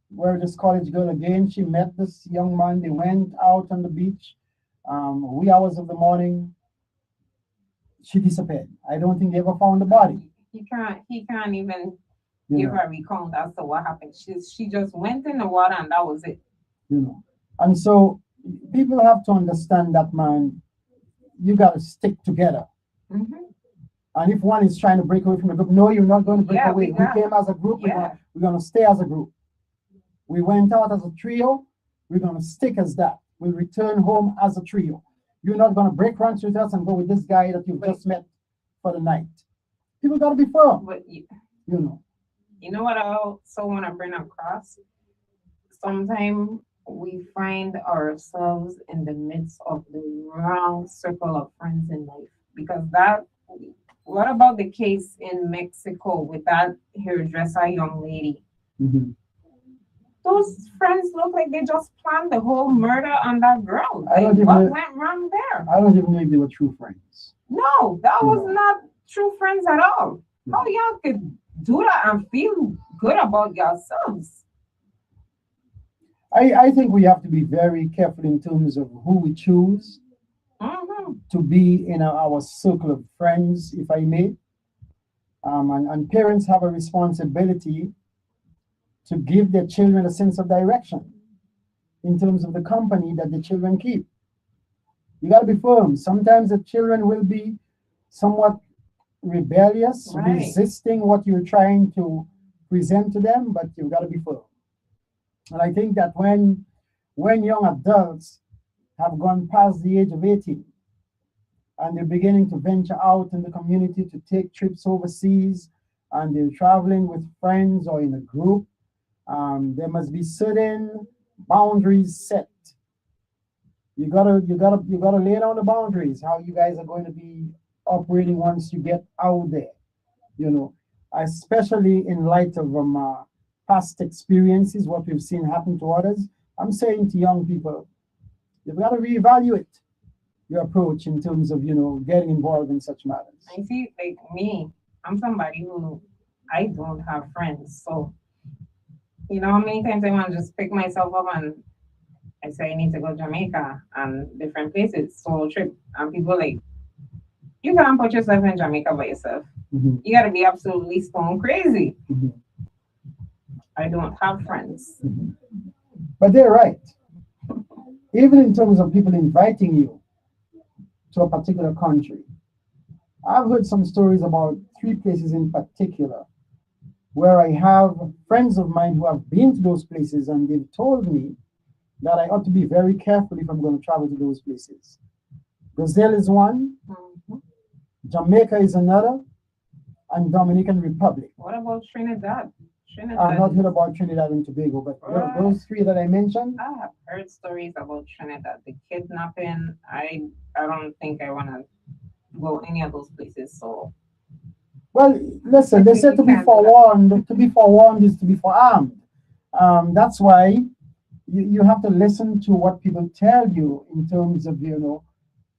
where this college girl, again, she met this young man. They went out on the beach, wee hours of the morning. She disappeared. I don't think they ever found the body. He can't even give her a recount as to what happened. She just went in the water and that was it. And so people have to understand that, man, you got to stick together. And if one is trying to break away from the group, no, you're not going to break away. We came as a group. We're going to stay as a group. We went out as a trio. We're going to stick as that. We'll return home as a trio. You're not going to break ranks with us and go with this guy that you've just met for the night. People got to be firm. But you know what I also want to bring across? Sometimes we find ourselves in the midst of the wrong circle of friends in life. Because what about the case in Mexico with that hairdresser young lady? Those friends look like they just planned the whole murder on that girl. What went wrong there? I don't even know if they were true friends. No, that was not true friends at all. How y'all could do that and feel good about yourselves? I think we have to be very careful in terms of who we choose to be in our circle of friends, if I may. And parents have a responsibility to give their children a sense of direction in terms of the company that the children keep. You got to be firm. Sometimes the children will be somewhat rebellious, resisting what you're trying to present to them, but you've got to be firm. And I think that when young adults have gone past the age of 18 and they're beginning to venture out in the community to take trips overseas and they're traveling with friends or in a group, there must be certain boundaries set. You gotta lay down the boundaries, how you guys are going to be operating once you get out there, especially in light of past experiences, what we've seen happen to others. I'm saying to young people, you've got to reevaluate your approach in terms of, getting involved in such matters. I see, like me, I'm somebody who I don't have friends. So, how many times I want to just pick myself up and I say I need to go to Jamaica and different places, solo trip. And people like, you can't put yourself in Jamaica by yourself. You got to be absolutely stone crazy. I don't have friends. But they're right. Even in terms of people inviting you to a particular country, I've heard some stories about 3 places in particular where I have friends of mine who have been to those places and they've told me that I ought to be very careful if I'm going to travel to those places. Brazil is one, Jamaica is another, and Dominican Republic. What about Trinidad? I've not heard about Trinidad and Tobago, but those 3 that I mentioned. I have heard stories about Trinidad, the kidnapping. I don't think I want to go any of those places. So, well, listen, they said to be forewarned. To be forewarned is to be forearmed. That's why you have to listen to what people tell you in terms of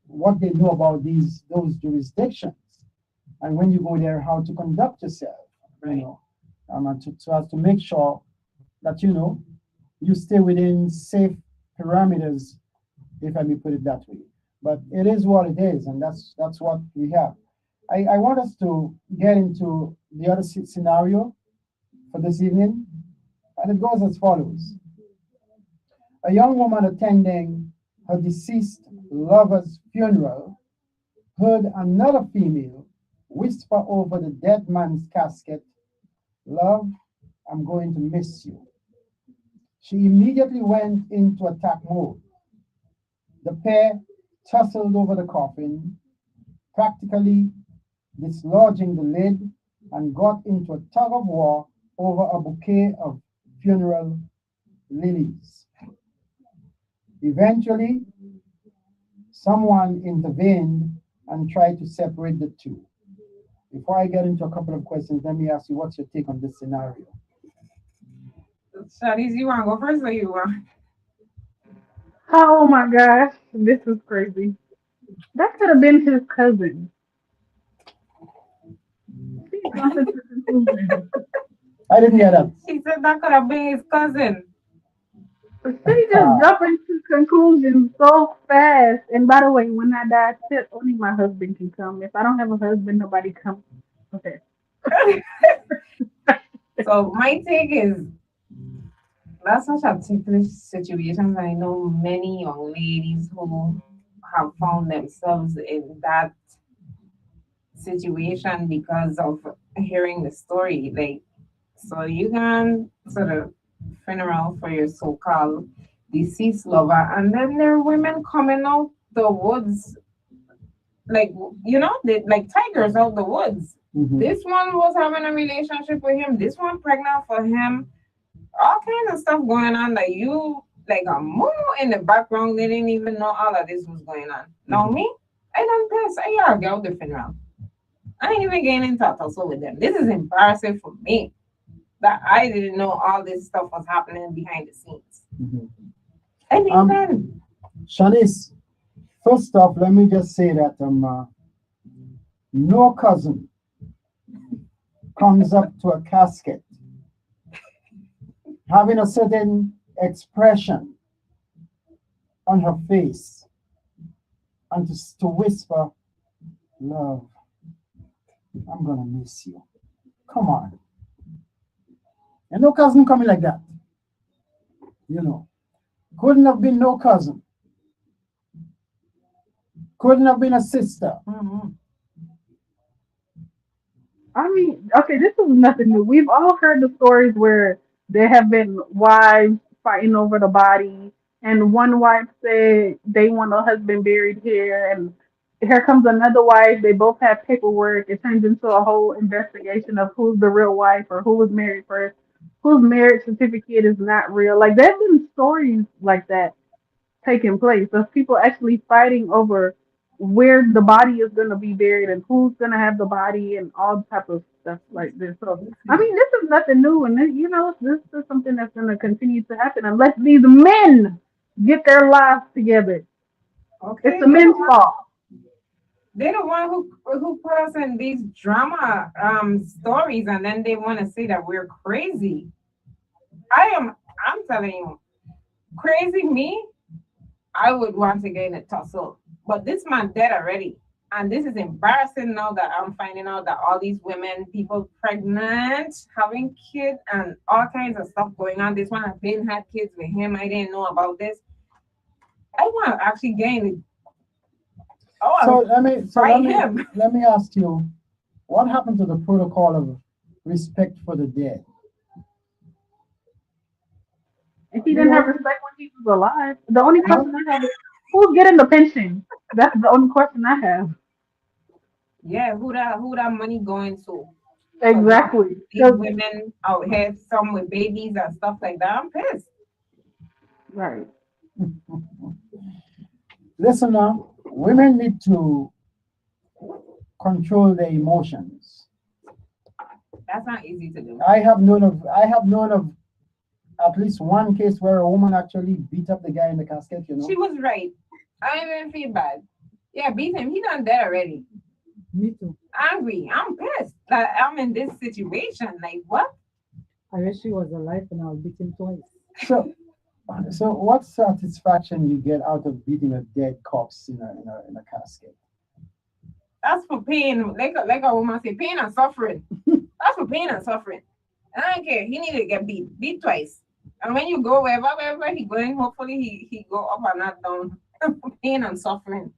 what they know about those jurisdictions, and when you go there, how to conduct yourself. So as to make sure that you stay within safe parameters, if I may put it that way. But it is what it is, and that's what we have. I want us to get into the other scenario for this evening. And it goes as follows. A young woman attending her deceased lover's funeral heard another female whisper over the dead man's casket, "Love, I'm going to miss you." She immediately went into attack mode. The pair tussled over the coffin, practically dislodging the lid, and got into a tug of war over a bouquet of funeral lilies. Eventually, someone intervened and tried to separate the two. Before I get into a couple of questions, let me ask you, what's your take on this scenario? Shadiz, you want to go first or you want? Oh my gosh, this is crazy. That could have been his cousin. She jumping to conclusions. I didn't hear that. He said that could have been his cousin. She just jumping to conclusions so fast. And by the way, when I die, only my husband can come. If I don't have a husband, nobody comes. Okay. So my take is that's such a ticklish situation. I know many young ladies who have found themselves in that situation because of hearing the story. Like, so you can sort of funeral for your so-called deceased lover, and then there are women coming out the woods, like they like tigers out the woods. Mhm. This one was having a relationship with him. This one pregnant for him. All kinds of stuff going on that you like a moo in the background. They didn't even know all of this was going on. Now me, I don't piss. I gotta get out the funeral. I ain't even getting in touch also with them. This is embarrassing for me that I didn't know all this stuff was happening behind the scenes. Mhm. I mean, then Shanice, first off, let me just say that no cousin comes up to a casket having a certain expression on her face and to whisper, "Love, I'm gonna miss you." Come on. And no cousin coming like that. Couldn't have been no cousin. Couldn't have been a sister. mm-hmm. I mean, okay, this is nothing new. We've all heard the stories where there have been wives fighting over the body, and one wife said they want a husband buried here, and here comes another wife. They both have paperwork. It turns into a whole investigation of who's the real wife or who was married first, whose marriage certificate is not real. Like, there's been stories like that taking place of people actually fighting over where the body is going to be buried and who's going to have the body and all type of stuff like this. So I mean, this is nothing new, and this is something that's going to continue to happen unless these men get their lives together. Okay, It's the men's fault. they're the one who put us in these drama stories, and then they want to say that we're crazy. I'm telling you, crazy me. I would want to get in a tussle. But this man dead already. And this is embarrassing now that I'm finding out that all these women, people pregnant, having kids, and all kinds of stuff going on. This one has been had kids with him. I didn't know about this. I want to actually gain. So fight him. let me ask you, what happened to the protocol of respect for the dead? If he didn't have respect when he was alive, the only question I have is who's getting the pension? That's the only question I have. Yeah, who that money going to? Exactly. These women out here, some with babies and stuff like that. I'm pissed. Right. Listen now, women need to control their emotions. That's not easy to do. I have known of at least one case where a woman actually beat up the guy in the casket, She was right. I don't even feel bad. Yeah, beat him. He done dead already. Me too. Angry. I'm pissed that I'm in this situation. Like, what? I wish she was alive and I'll beat him twice. So what satisfaction you get out of beating a dead corpse in a casket? That's for pain. Like a woman say, pain and suffering. That's for pain and suffering. I don't care. He needed to get beat twice. And when you go wherever he going, hopefully he go up and not down, pain and suffering.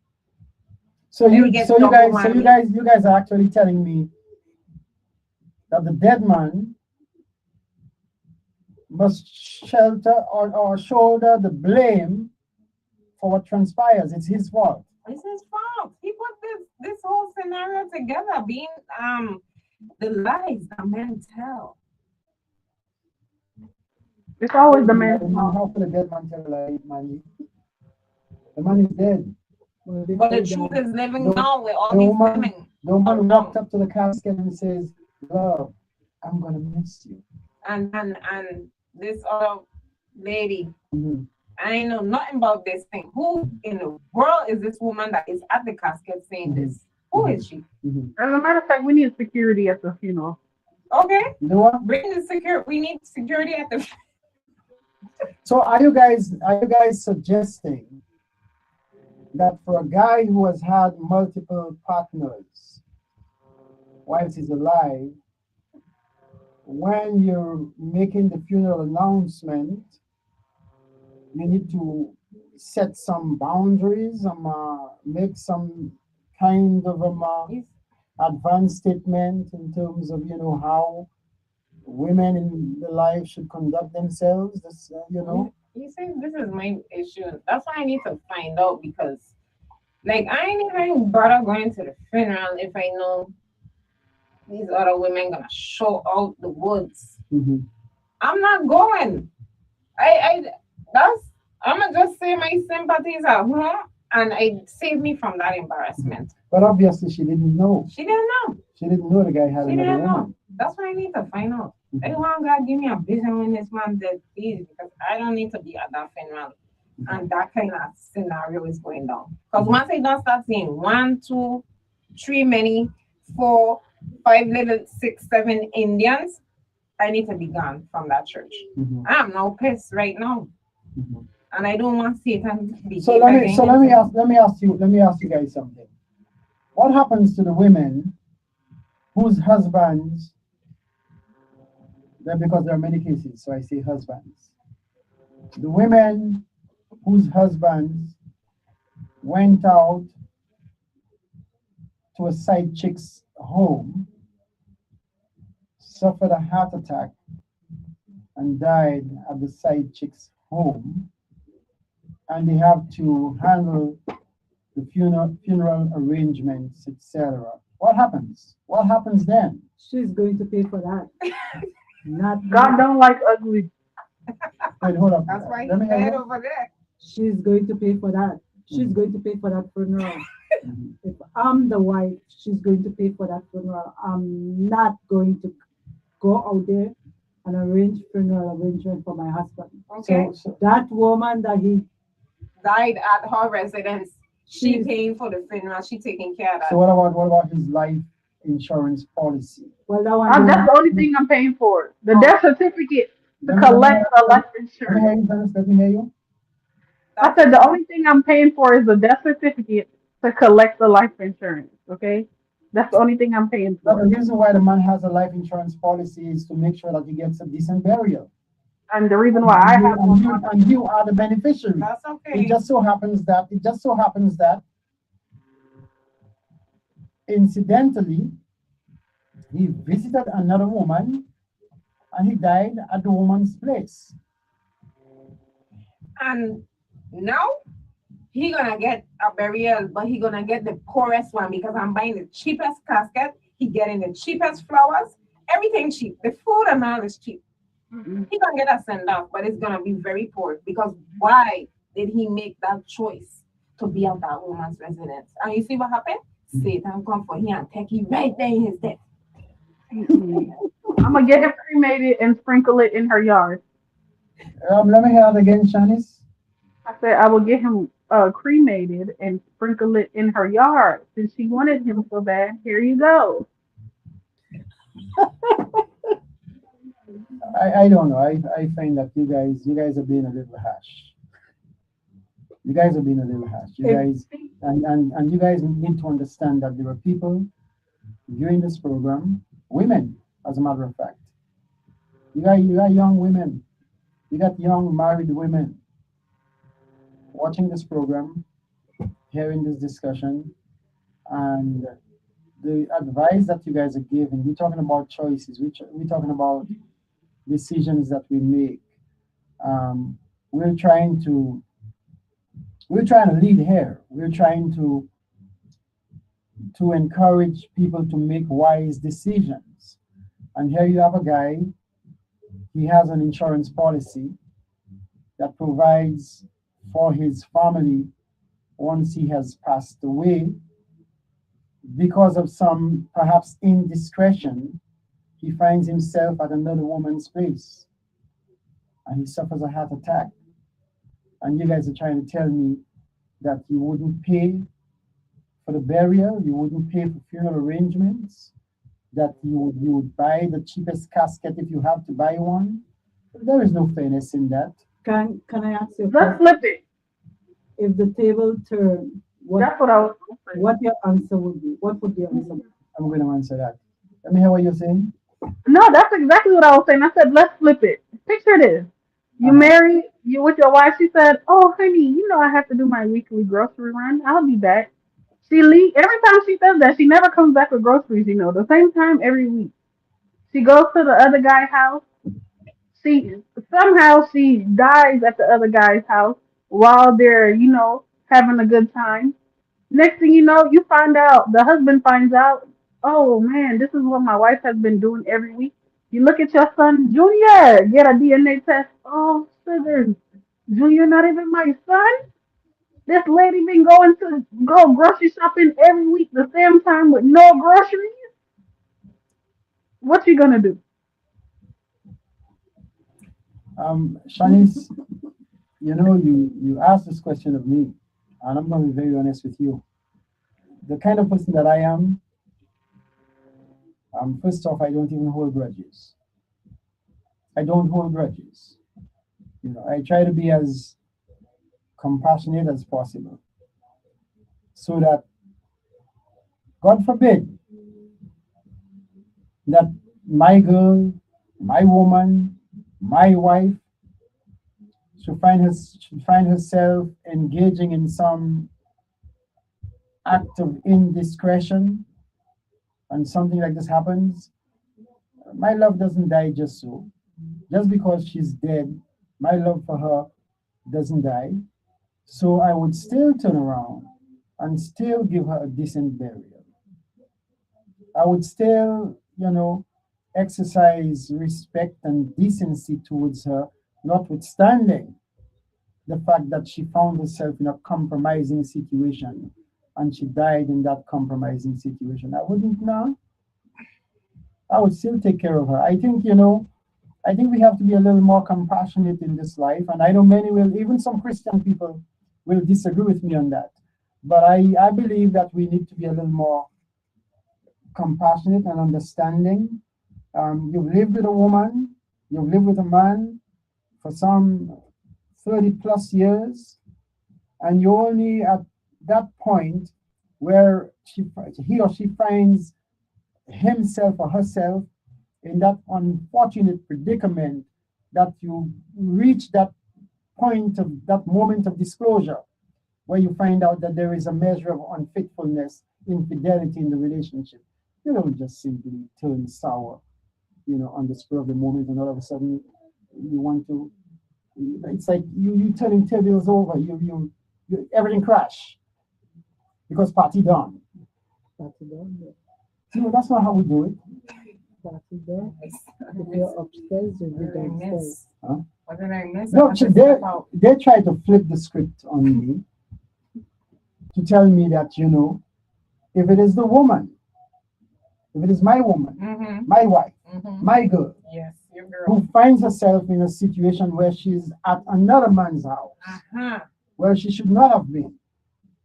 So Then you, he gets so you double guys, so whammy. you guys are actually telling me that the dead man must shelter or shoulder the blame for what transpires. It's his fault. It's his fault. He put this whole scenario together, being the lies that men tell. It's always the man's fault. How could a dead man tell a lie, man? The man is dead. Well, they But the say truth that is living The- now with all The these woman, women. the woman around. walked up to the casket and says, "Love, I'm gonna miss you." And this other lady, Mhm. I know nothing about this thing. Who in the world is this woman that is at the casket saying this? Who is she? Mhm. As a matter of fact, we need security at the funeral. Okay, You know what? bring the security. We need security at the. So are you guys suggesting that for a guy who has had multiple partners whilst he's alive, when you're making the funeral announcement, you need to set some boundaries, make some kind of advanced statement in terms of how women in the life should conduct themselves. You see, this is my issue. That's why I need to find out because, like, I ain't even bother going to the funeral if I know these other women gonna show out the woods. Mhm. I'm not going. I'm gonna just say my sympathies are home and it saved me from that embarrassment. But obviously she didn't know. She didn't know. She didn't know the guy had She another didn't know. woman. That's what I need to find out. Mhm. Anyone God give me a vision when this man dead, please, because I don't need to be at that funeral. And that kind of scenario is going down. Because once I don't start seeing 1, 2, 3 many, 4, 5 little 6, 7 Indians, I need to be gone from that church. Mhm. I'm now pissed right now. Mhm. And I don't want Satan to be So let me ask you guys something. What happens to the women whose husbands, then because there are many cases, so I say husbands. The women whose husbands went out to a side chick's home, suffered a heart attack, and died at the side chick's home, and they have to handle the funeral arrangements, etc. What happens? What happens then? she's going to pay for that. Not God don't like ugly. Wait, hold up. That's why Let me he's hear dead you. over there. She's going to pay for that. She's Mhm. going to pay for that funeral. Mhm. If I'm the wife, she's going to pay for that funeral. I'm not going to go out there and arrange funeral arrangement for my husband. Okay. So That woman that he Died at her residence. She She's- paying for the funeral. She taking care of that. So what about his life insurance policy? well that one That's the only thing I'm paying for. The Oh. death certificate to Let me- collect the life Let me insurance. hear you first. Let me hear you. I said the only thing I'm paying for is the death certificate to collect the life insurance. Okay, that's the only thing I'm paying Now, the for. reason why the man has a life insurance policy is to make sure that he gets a decent burial. And the reason why I have and one, you are the beneficiary. That's okay. It just so happens that incidentally he visited another woman and he died at the woman's place. And now he gonna get a burial, but he gonna get the poorest one because I'm buying the cheapest casket. He getting the cheapest flowers, everything cheap. The food and all is cheap. He gonna get a send off, but it's gonna be very poor because why did he make that choice to be at that woman's residence? And you see what happened? Satan come for him and take him right there in his death. I'm gonna get him cremated and sprinkle it in her yard. Let me hear it again, Shanice. I said I will get him cremated and sprinkle it in her yard since she wanted him so bad. Here you go. I don't know. I find that you guys are being a little harsh. You guys are being a little harsh. You guys and you guys need to understand that there are people viewing this program, women, as a matter of fact, You got young women, you got young married women watching this program, hearing this discussion, and the advice that you guys are giving. We're talking about choices. We're talking about decisions that we make. Um, we're trying to we're trying to lead here. We're trying to encourage people to make wise decisions. And here you have a guy. He has an insurance policy that provides for his family once he has passed away. Because of some perhaps indiscretion, he finds himself at another woman's place and he suffers a heart attack. And you guys are trying to tell me that you wouldn't pay for the burial, you wouldn't pay for funeral arrangements, that you would buy the cheapest casket if you have to buy one. There is no fairness in that. Can I ask you? Let's flip it. If the table turned, That's what I was. what your answer would be? What would your answer be? I'm going to answer that. Let me hear what you're saying. No, that's exactly what I was saying. I said, let's flip it. Picture this. You married, you with your wife. She said, oh, honey, you know I have to do my weekly grocery run. I'll be back. She leave every time she does that. She never comes back with groceries. The same time every week. She goes to the other guy's house. She dies at the other guy's house while they're having a good time. Next thing you know, you find out, the husband finds out, oh man, this is what my wife has been doing every week. You look at your son, Junior, get a DNA test. Oh, sugar, Junior, not even my son. This lady been going to go grocery shopping every week the same time with no groceries. What you gonna do? Shanice, you asked this question of me, and I'm going to be very honest with you. The kind of person that I am, first off, I don't even hold grudges. I don't hold grudges. I try to be as compassionate as possible so that, God forbid, that my girl, my woman, my wife should find herself engaging in some act of indiscretion and something like this happens. My love doesn't die just so. Just because she's dead, my love for her doesn't die. So I would still turn around and still give her a decent burial. I would still, exercise respect and decency towards her, notwithstanding the fact that she found herself in a compromising situation and she died in that compromising situation. I wouldn't know. I would still take care of her. I think we have to be a little more compassionate in this life. And I know many will, even some Christian people will disagree with me on that. But I believe that we need to be a little more compassionate and understanding. You've lived with a woman, you've lived with a man for some 30 plus years, and you're only at that point where he or she finds himself or herself in that unfortunate predicament that you reach that point of that moment of disclosure where you find out that there is a measure of unfaithfulness, infidelity in the relationship. You don't just simply turn sour, on the spur of the moment, and all of a sudden you want to. It's like you turning tables over. You everything crash because party done. Party done. That's not how we do it. Party done. If you're upstairs, you'll be downstairs. Huh? What did I miss? No, they try to flip the script on me to tell me that if it is the woman, if it is my woman, my wife, my girl, yes, your girl, who finds herself in a situation where she's at another man's house, where she should not have been,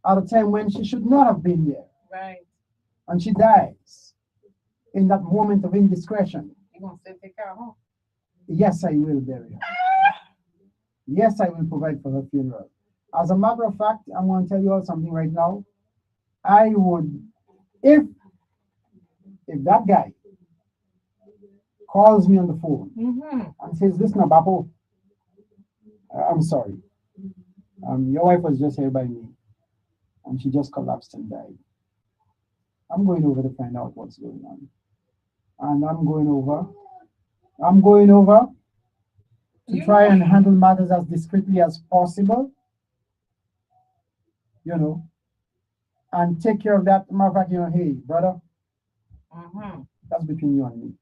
at a time when she should not have been there, right, and she dies in that moment of indiscretion. You gonna still take her home? Yes, I will bury her. Yes, I will provide for her funeral. As a matter of fact, I'm going to tell you all something right now. I would, if that guy calls me on the phone Mm-hmm. and says, listen, Abapo, I'm sorry. Your wife was just here by me and she just collapsed and died. I'm going over to find out what's going on. And I'm going over to try and handle matters as discreetly as possible, you know, and take care of that. Matter of fact, you know, hey, brother, that's between you and me.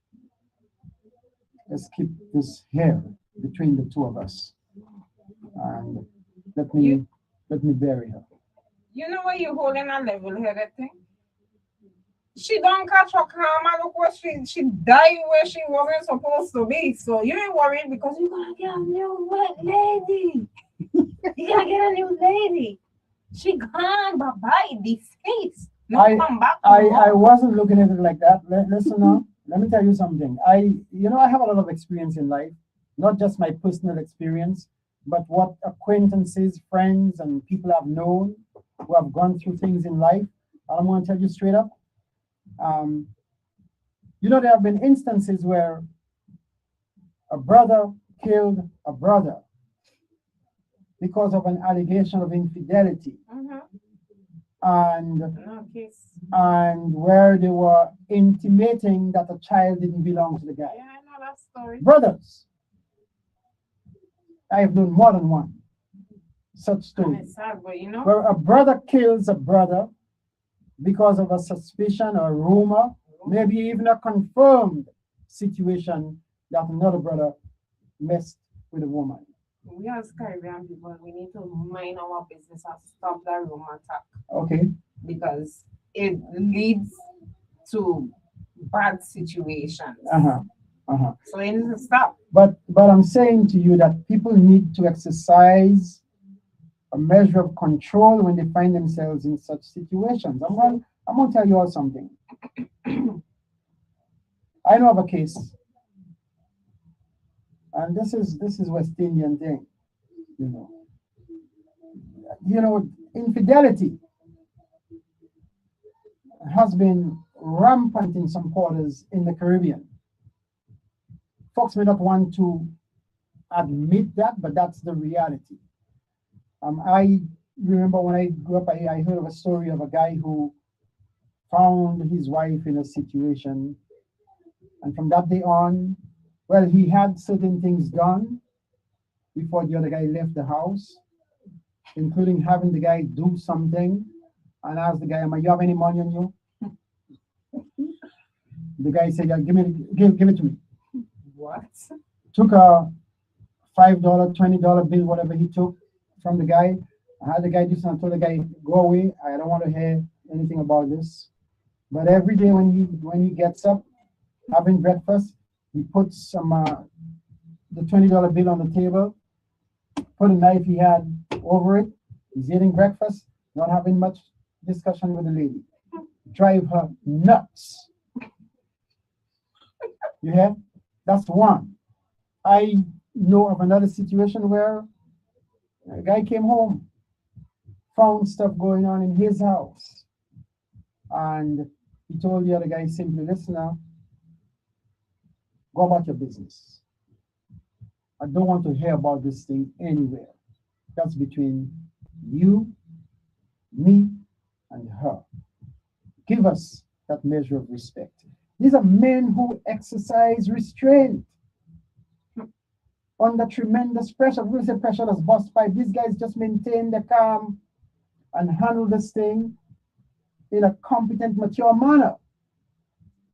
Let's keep this here between the two of us. And let me bury her. You know what you holding a level-headed thing? She don't catch her karma. Look what she died where she wasn't supposed to be. So you ain't worried because you're gonna get a new lady. You're gonna get a new lady. She gone, bye-bye. Deceased. No come back. I wasn't looking at it like that. Listen now. Let me tell you something. I have a lot of experience in life, not just my personal experience, but what acquaintances, friends, and people I've known who have gone through things in life. I'm going to tell you straight up. There have been instances where a brother killed a brother because of an allegation of infidelity. And where they were intimating that a child didn't belong to the guy. Yeah, I know that story. Brothers. I have known more than one such story. It's sad, but where a brother kills a brother because of a suspicion or rumor, maybe even a confirmed situation that another brother messed with a woman. We as Caribbean people, we need to mind our business and stop that rumor attack. Okay. Because it leads to bad situations. So it needs to stop. But I'm saying to you that people need to exercise a measure of control when they find themselves in such situations. I'm going to tell you all something. I know of a case, and this is West Indian thing, infidelity has been rampant in some quarters in the Caribbean. Folks may not want to admit that, but that's the reality. I remember when I grew up, I heard of a story of a guy who found his wife in a situation, and from that day on, well, he had certain things done before the other guy left the house, including having the guy do something and ask the guy, you have any money on you? The guy said, yeah, give it to me. What? Took a $5, $20 bill, whatever he took from the guy. I had the guy do something, told the guy, go away. I don't want to hear anything about this. But every day when he gets up, having breakfast, he puts the $20 bill on the table, put a knife he had over it. He's eating breakfast, not having much discussion with the lady. Drive her nuts. You hear? That's one. I know of another situation where a guy came home, found stuff going on in his house, and he told the other guy simply, listen now, go about your business. I don't want to hear about this thing anywhere. That's between you, me, and her. Give us that measure of respect. These are men who exercise restraint under tremendous pressure. We say pressure that's bust pipe. These guys just maintain the calm and handle this thing in a competent, mature manner.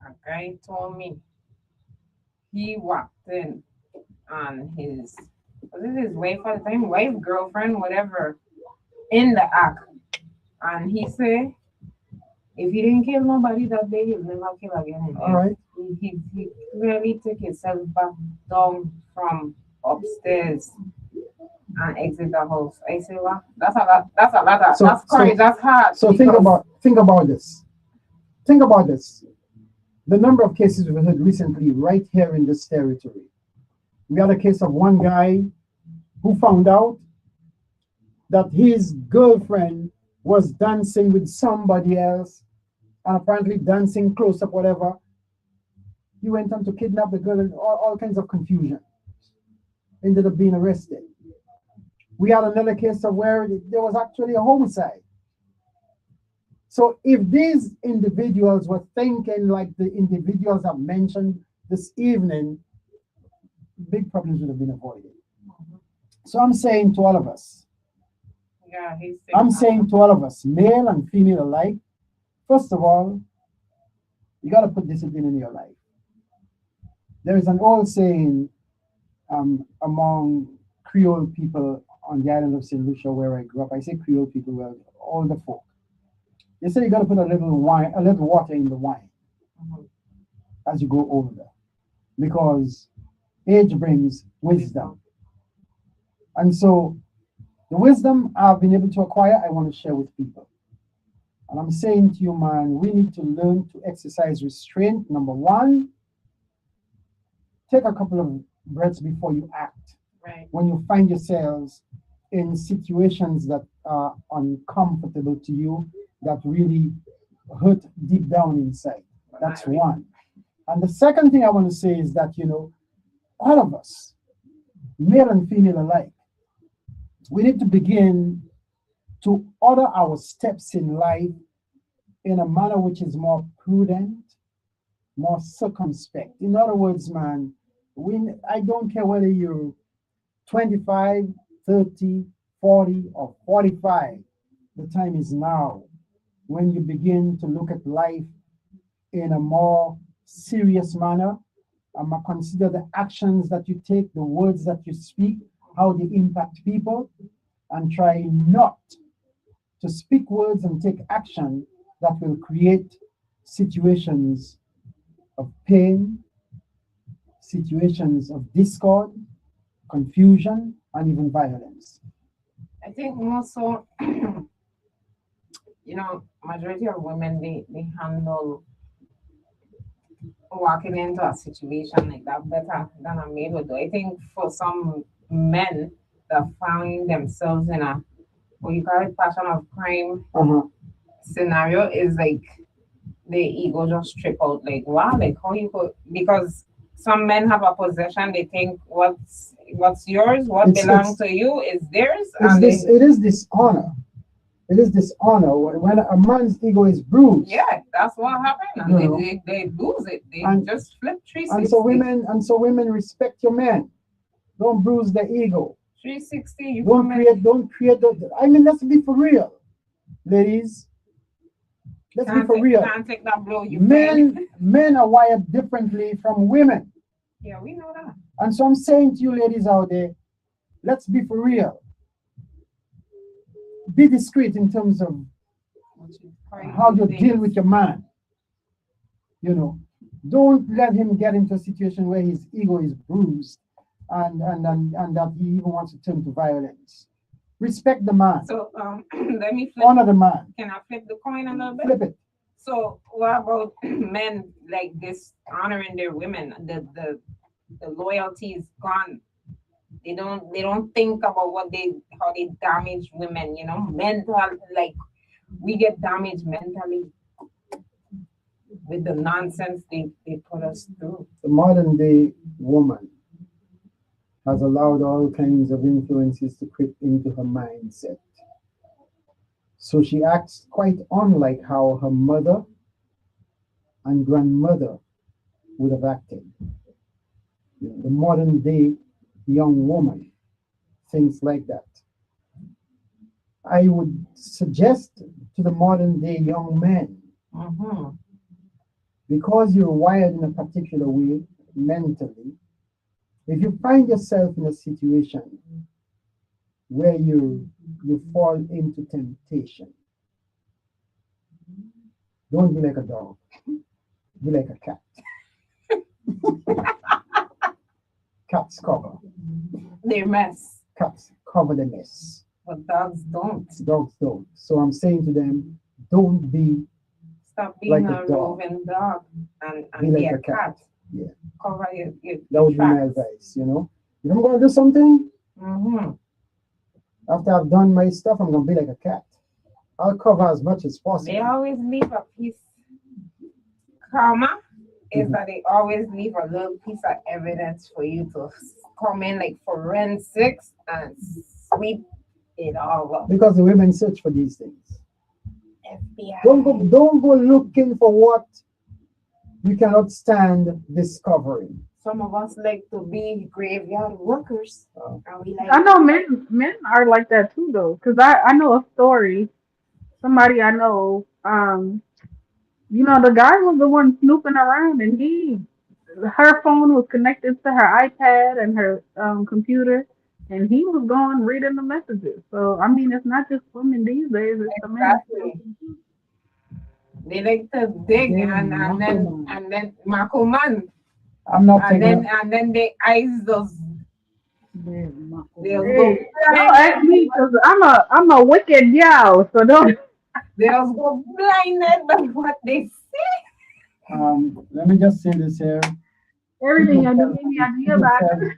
A guy told me he walked in on his wife at the time, wife, girlfriend, whatever, in the act. And he said, if he didn't kill nobody that day, he'll never kill again. All right. He really took himself back down from upstairs and exit the house. I say, well, that's a lot. That's courage. That's hard. So think about this. Think about this. The number of cases we've had recently right here in this territory. We had a case of one guy who found out that his girlfriend was dancing with somebody else, and apparently dancing close up, whatever. He went on to kidnap the girl and all kinds of confusion. Ended up being arrested. We had another case of where there was actually a homicide. So if these individuals were thinking like the individuals I've mentioned this evening, big problems would have been avoided. So I'm saying to all of us, male and female alike, first of all, you got to put discipline in your life. There is an old saying among Creole people on the island of St. Lucia where I grew up. I say Creole people, well, all the folk. They say you got to put a little water in the wine as you go older, because age brings wisdom. And so the wisdom I've been able to acquire, I want to share with people. And I'm saying to you, man, we need to learn to exercise restraint. Number one, take a couple of breaths before you act. Right. When you find yourselves in situations that are uncomfortable to you, that really hurt deep down inside. That's one. And the second thing I want to say is that, all of us, male and female alike, we need to begin to order our steps in life in a manner which is more prudent, more circumspect. In other words, man, I don't care whether you're 25, 30, 40, or 45. The time is now when you begin to look at life in a more serious manner. Consider the actions that you take, the words that you speak, how they impact people, and try not to speak words and take action that will create situations of pain, situations of discord, confusion, and even violence. I think more so, majority of women, they handle walking into a situation like that better than a maid would do. I think for some men that find themselves in a, what you call it, passion of crime scenario, is like the ego just trip out. Like, wow, like how you could, because some men have a possession, they think what's yours, what belongs to you is theirs. It is dishonor. It is dishonor when a man's ego is bruised. Yeah, that's what happened. And they lose it. They just flip 360. And so women respect your man. Don't bruise the ego. 360. Don't create. Let's be for real, ladies. Let's be for real. Can't take that blow. Men are wired differently from women. Yeah, we know that. And so I'm saying to you, ladies out there, let's be for real. Be discreet in terms of how you deal with your man. Don't let him get into a situation where his ego is bruised and that he even wants to turn to violence. Respect the man. So let me flip. Honor the man. Can I flip the coin a little bit? Flip it. So what about men like this honoring their women? The loyalty is gone. They don't think about how they damage women, mental, like we get damaged mentally with the nonsense they put us through. The modern day woman has allowed all kinds of influences to creep into her mindset. So she acts quite unlike how her mother and grandmother would have acted. The modern day young woman thinks like that. I would suggest to the modern day young men, because you're wired in a particular way mentally, if you find yourself in a situation where you fall into temptation, don't be like a dog, be like a cat. Cats cover. Their mess. Cats cover the mess. But dogs don't. Dogs don't. So I'm saying to them, don't be. Stop being like a roving dog and be like like a cat. Yeah. Cover your that would tracks. be my advice, If I'm going to do something, after I've done my stuff, I'm going to be like a cat. I'll cover as much as possible. They always leave a piece. Karma is that they always leave a little piece of evidence for you to come in like forensics and sweep it all up. Because the women search for these things. FBI. Don't go looking for what you cannot stand discovering. Some of us like to be graveyard workers. Oh. And we like I know men are like that too though, because I know a story. Somebody I know, the guy was the one snooping around, and her phone was connected to her iPad and her computer, and he was going reading the messages. So I mean, it's not just women these days; it's the men. exactly. They like to dig and then Marco man. I'm not And taking then they eyes those they'll go Hey, don't ask me because I'm a wicked gal, so don't. they'll go blinded by what they see. let me just say this here. Everything I do, maybe I do about it.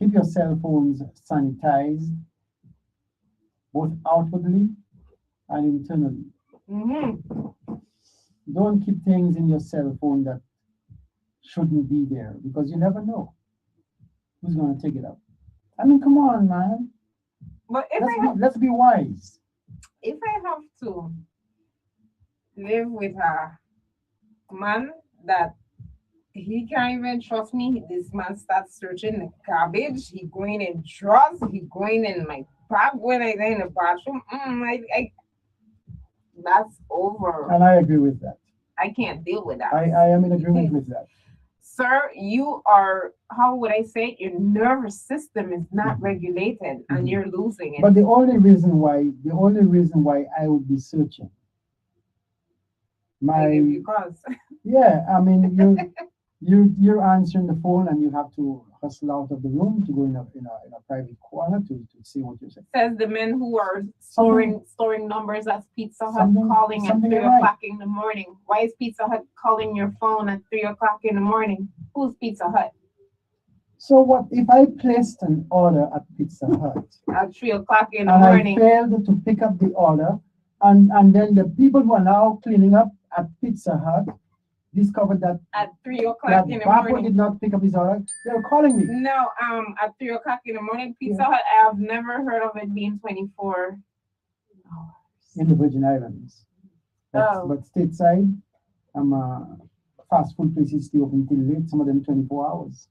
Keep your cell phones sanitized, both outwardly and internally. Mm-hmm. Don't keep things in your cell phone that shouldn't be there because you never know who's going to take it up. I mean, come on, man. But Let's be wise. if I have to live with a man that he can't even trust me, this man starts searching the garbage. He going in drawers. He going in my bag when I go in the bathroom. That's over. And I agree with that. I can't deal with that. I am in agreement with that. Sir, you are, how would I say it? Your nervous system is not regulated and you're losing it. But the only reason why I would be searching Because yeah, I mean you're answering the phone and you have to hustle out of the room to go in a private corner to see what you're saying. says the men who are storing numbers as Pizza Hut Something- calling at something 3 right. o'clock in the morning. Why is Pizza Hut calling your phone at 3 o'clock in the morning? Who's Pizza Hut? So what if I placed an order at Pizza Hut At 3 o'clock in the and I morning. failed to pick up the order, and then the people who are now cleaning up at Pizza Hut discovered that At 3 o'clock in the Bapo morning. did not pick up his order. They were calling me. No, at 3 o'clock in the morning, Pizza Hut, I have never heard of it being 24 hours. In the Virgin Islands. Oh. But stateside, fast food places stay open till late, some of them 24 hours.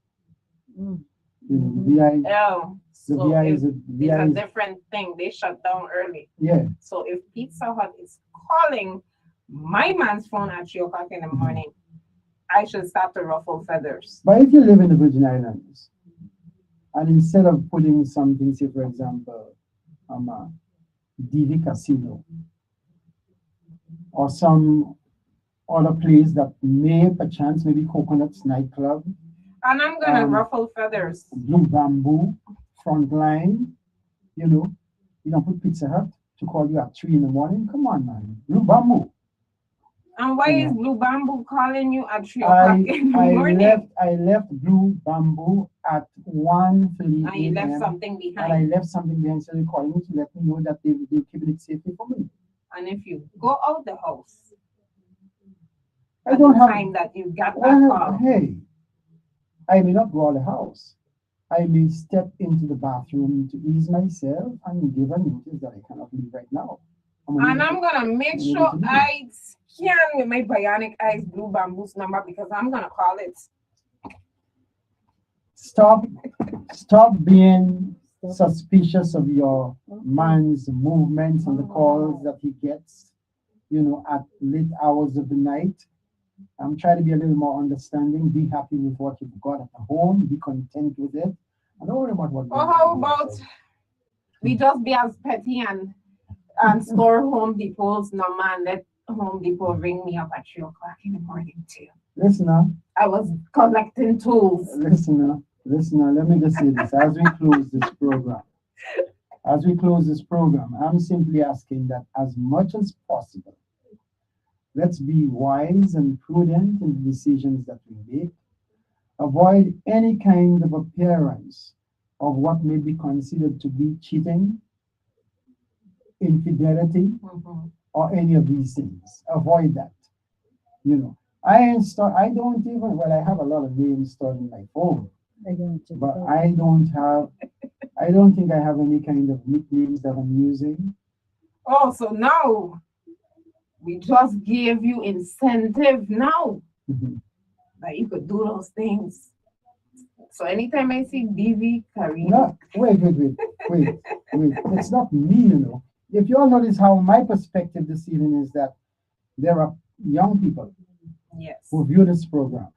Mm. You know, the VI, Oh, the so VI if is a it's VI a is, different thing. They shut down early. yeah. So if Pizza Hut is calling my man's phone at 3 o'clock in the morning, I should start to ruffle feathers. But if you live in the Virgin Islands, and instead of putting something, say for example, DV Casino, or some other place that may perchance maybe Coconuts nightclub, And I'm gonna Um, ruffle feathers. Blue Bamboo, Frontline, you don't put Pizza Hut to call you at 3 in the morning. Come on, man. Blue Bamboo. And why Yeah. is Blue Bamboo calling you at 3 o'clock in the morning? I left Blue Bamboo at 1:30 And you left a.m. something and I behind. left something behind, so they calling me to let me know that they're keeping it safely for me. And if you go out the house I at don't the have. time that you got that Well, call, hey, I may not go out the house. I may step into the bathroom to ease myself and give a notice that I cannot leave right now. and I'm gonna make I'm sure gonna- I scan with my bionic eyes Blue Bamboo's number because I'm gonna call it. Stop being suspicious of your man's movements and the calls that he gets, at late hours of the night. I'm trying to be a little more understanding. Be happy with what you've got at home. Be content with it. And don't worry about what. Or how about we just be as petty and store Home Depot's number and let Home Depot ring me up at 3 o'clock in the morning too. Listen now. I was collecting tools. Listen now. Let me just say this as we close this program. I'm simply asking that as much as possible, let's be wise and prudent in the decisions that we make. Avoid any kind of appearance of what may be considered to be cheating, infidelity, Mhm. or any of these things. Avoid that. I don't even, well, I have a lot of names stored in my phone, I don't check but it out. I don't think I have any kind of nicknames that I'm using. Oh, so now we just gave you incentive now Mhm. that you could do those things. So anytime I see DV Karina, No, wait. It's not me, you know. If you all notice how my perspective this evening is that there are young people yes, who view this program,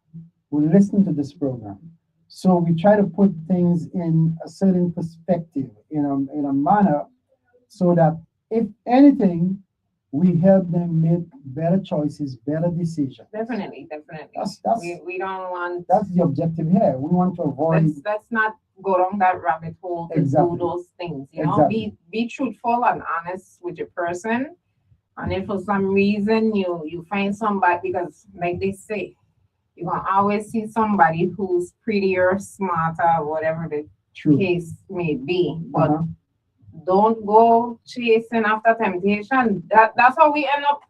who listen to this program. So we try to put things in a certain perspective, in a manner, so that if anything, we help them make better choices, better decisions. definitely. That's We don't want that's the objective here. We want to avoid let's not go down that rabbit hole to Exactly. do those things. You know, Exactly. be truthful and honest with your person. And if for some reason you find somebody, because like they say, you can always see somebody who's prettier, smarter, whatever the true. case may be. But Uh-huh. don't go chasing after temptation. That's how we end up.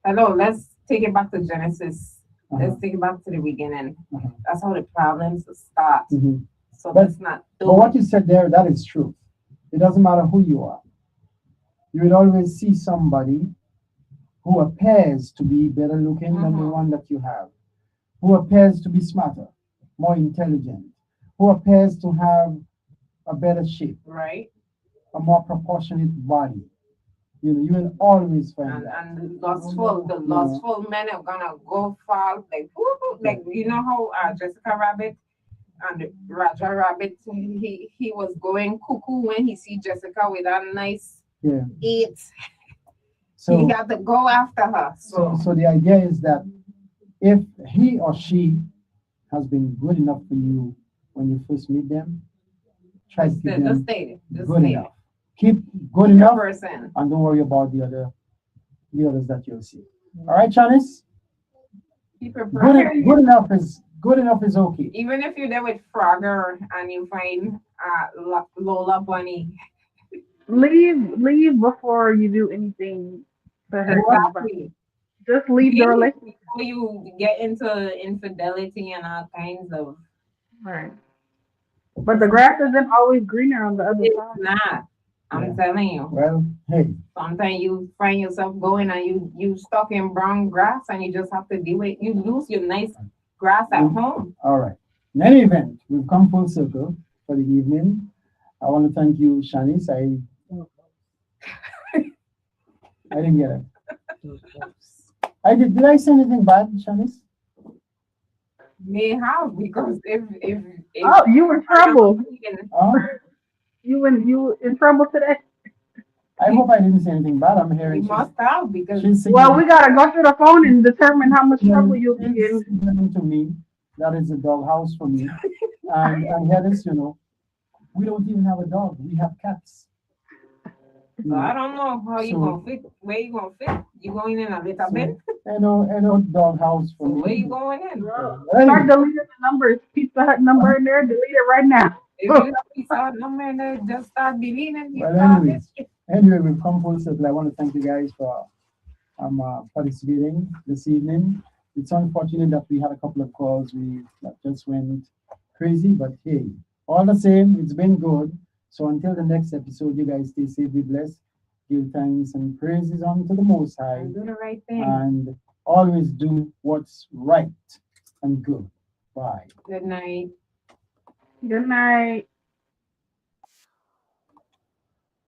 Hello, let's take it back to Genesis. Uh-huh. Let's take it back to the beginning. Uh-huh. That's how the problems start. Mhm. So But- let's not do But what you said there, that is true. It doesn't matter who you are. You will always see somebody who appears to be better looking than the Mhm. one that you have, who appears to be smarter, more intelligent, who appears to have a better shape, right. a more proportionate body. You will always find that. And the lustful men are gonna go far, like woo, like you know how Jessica Rabbit and Raja Rabbit, he was going cuckoo when he see Jessica with a nice Yeah. 8. So He got to go after her. so the idea is that if he or she has been good enough for you when you first meet them, try to just, keep just them stay there. Just good stay enough. Keep good there. enough, Person. and don't worry about the others that you'll see. All right, Janice? Keep your Good, person. good enough is okay. Even if you're there with Frogger and you find Lola Bunny. Leave before you do anything to hurt anybody. Exactly. Just leave the relationship. Before you get into infidelity and all kinds of. Right. But the grass isn't always greener on the other It's side. not. I'm Yeah. telling you. Well, hey, Sometimes you find yourself going and you stuck in brown grass and you just have to deal with. You lose your nice grass at home. all right. In any event, we've come full circle for the evening. I want to thank you, Shanice. I didn't get it. Did I say anything bad, Shanice? May have because if Oh, you in trouble. Oh, You in trouble today. I hope I didn't say anything bad. I'm you hearing must have because she's Well, we gotta go through the phone and determine how much trouble you'll be in. signaling to me that is a doghouse for me. And here is, we don't even have a dog. We have cats. so I don't know how you So- gonna fit. Where you gonna fit? You going in a little bit? And a doghouse for So me. where you going in? Anyway, Start deleting the numbers. Pizza Hut number in there. Delete it right now. If you have Pizza Hut number and then just start deleting, you Well, start anyway. history. Anyway, we've come full circle. I want to thank you guys for participating this evening. It's unfortunate that we had a couple of calls that just went crazy, but hey, all the same, it's been good. So until the next episode, you guys stay safe, be blessed, give thanks and praises unto the Most High, Do the right thing. and always do what's right and good. Bye. Good night. Good night.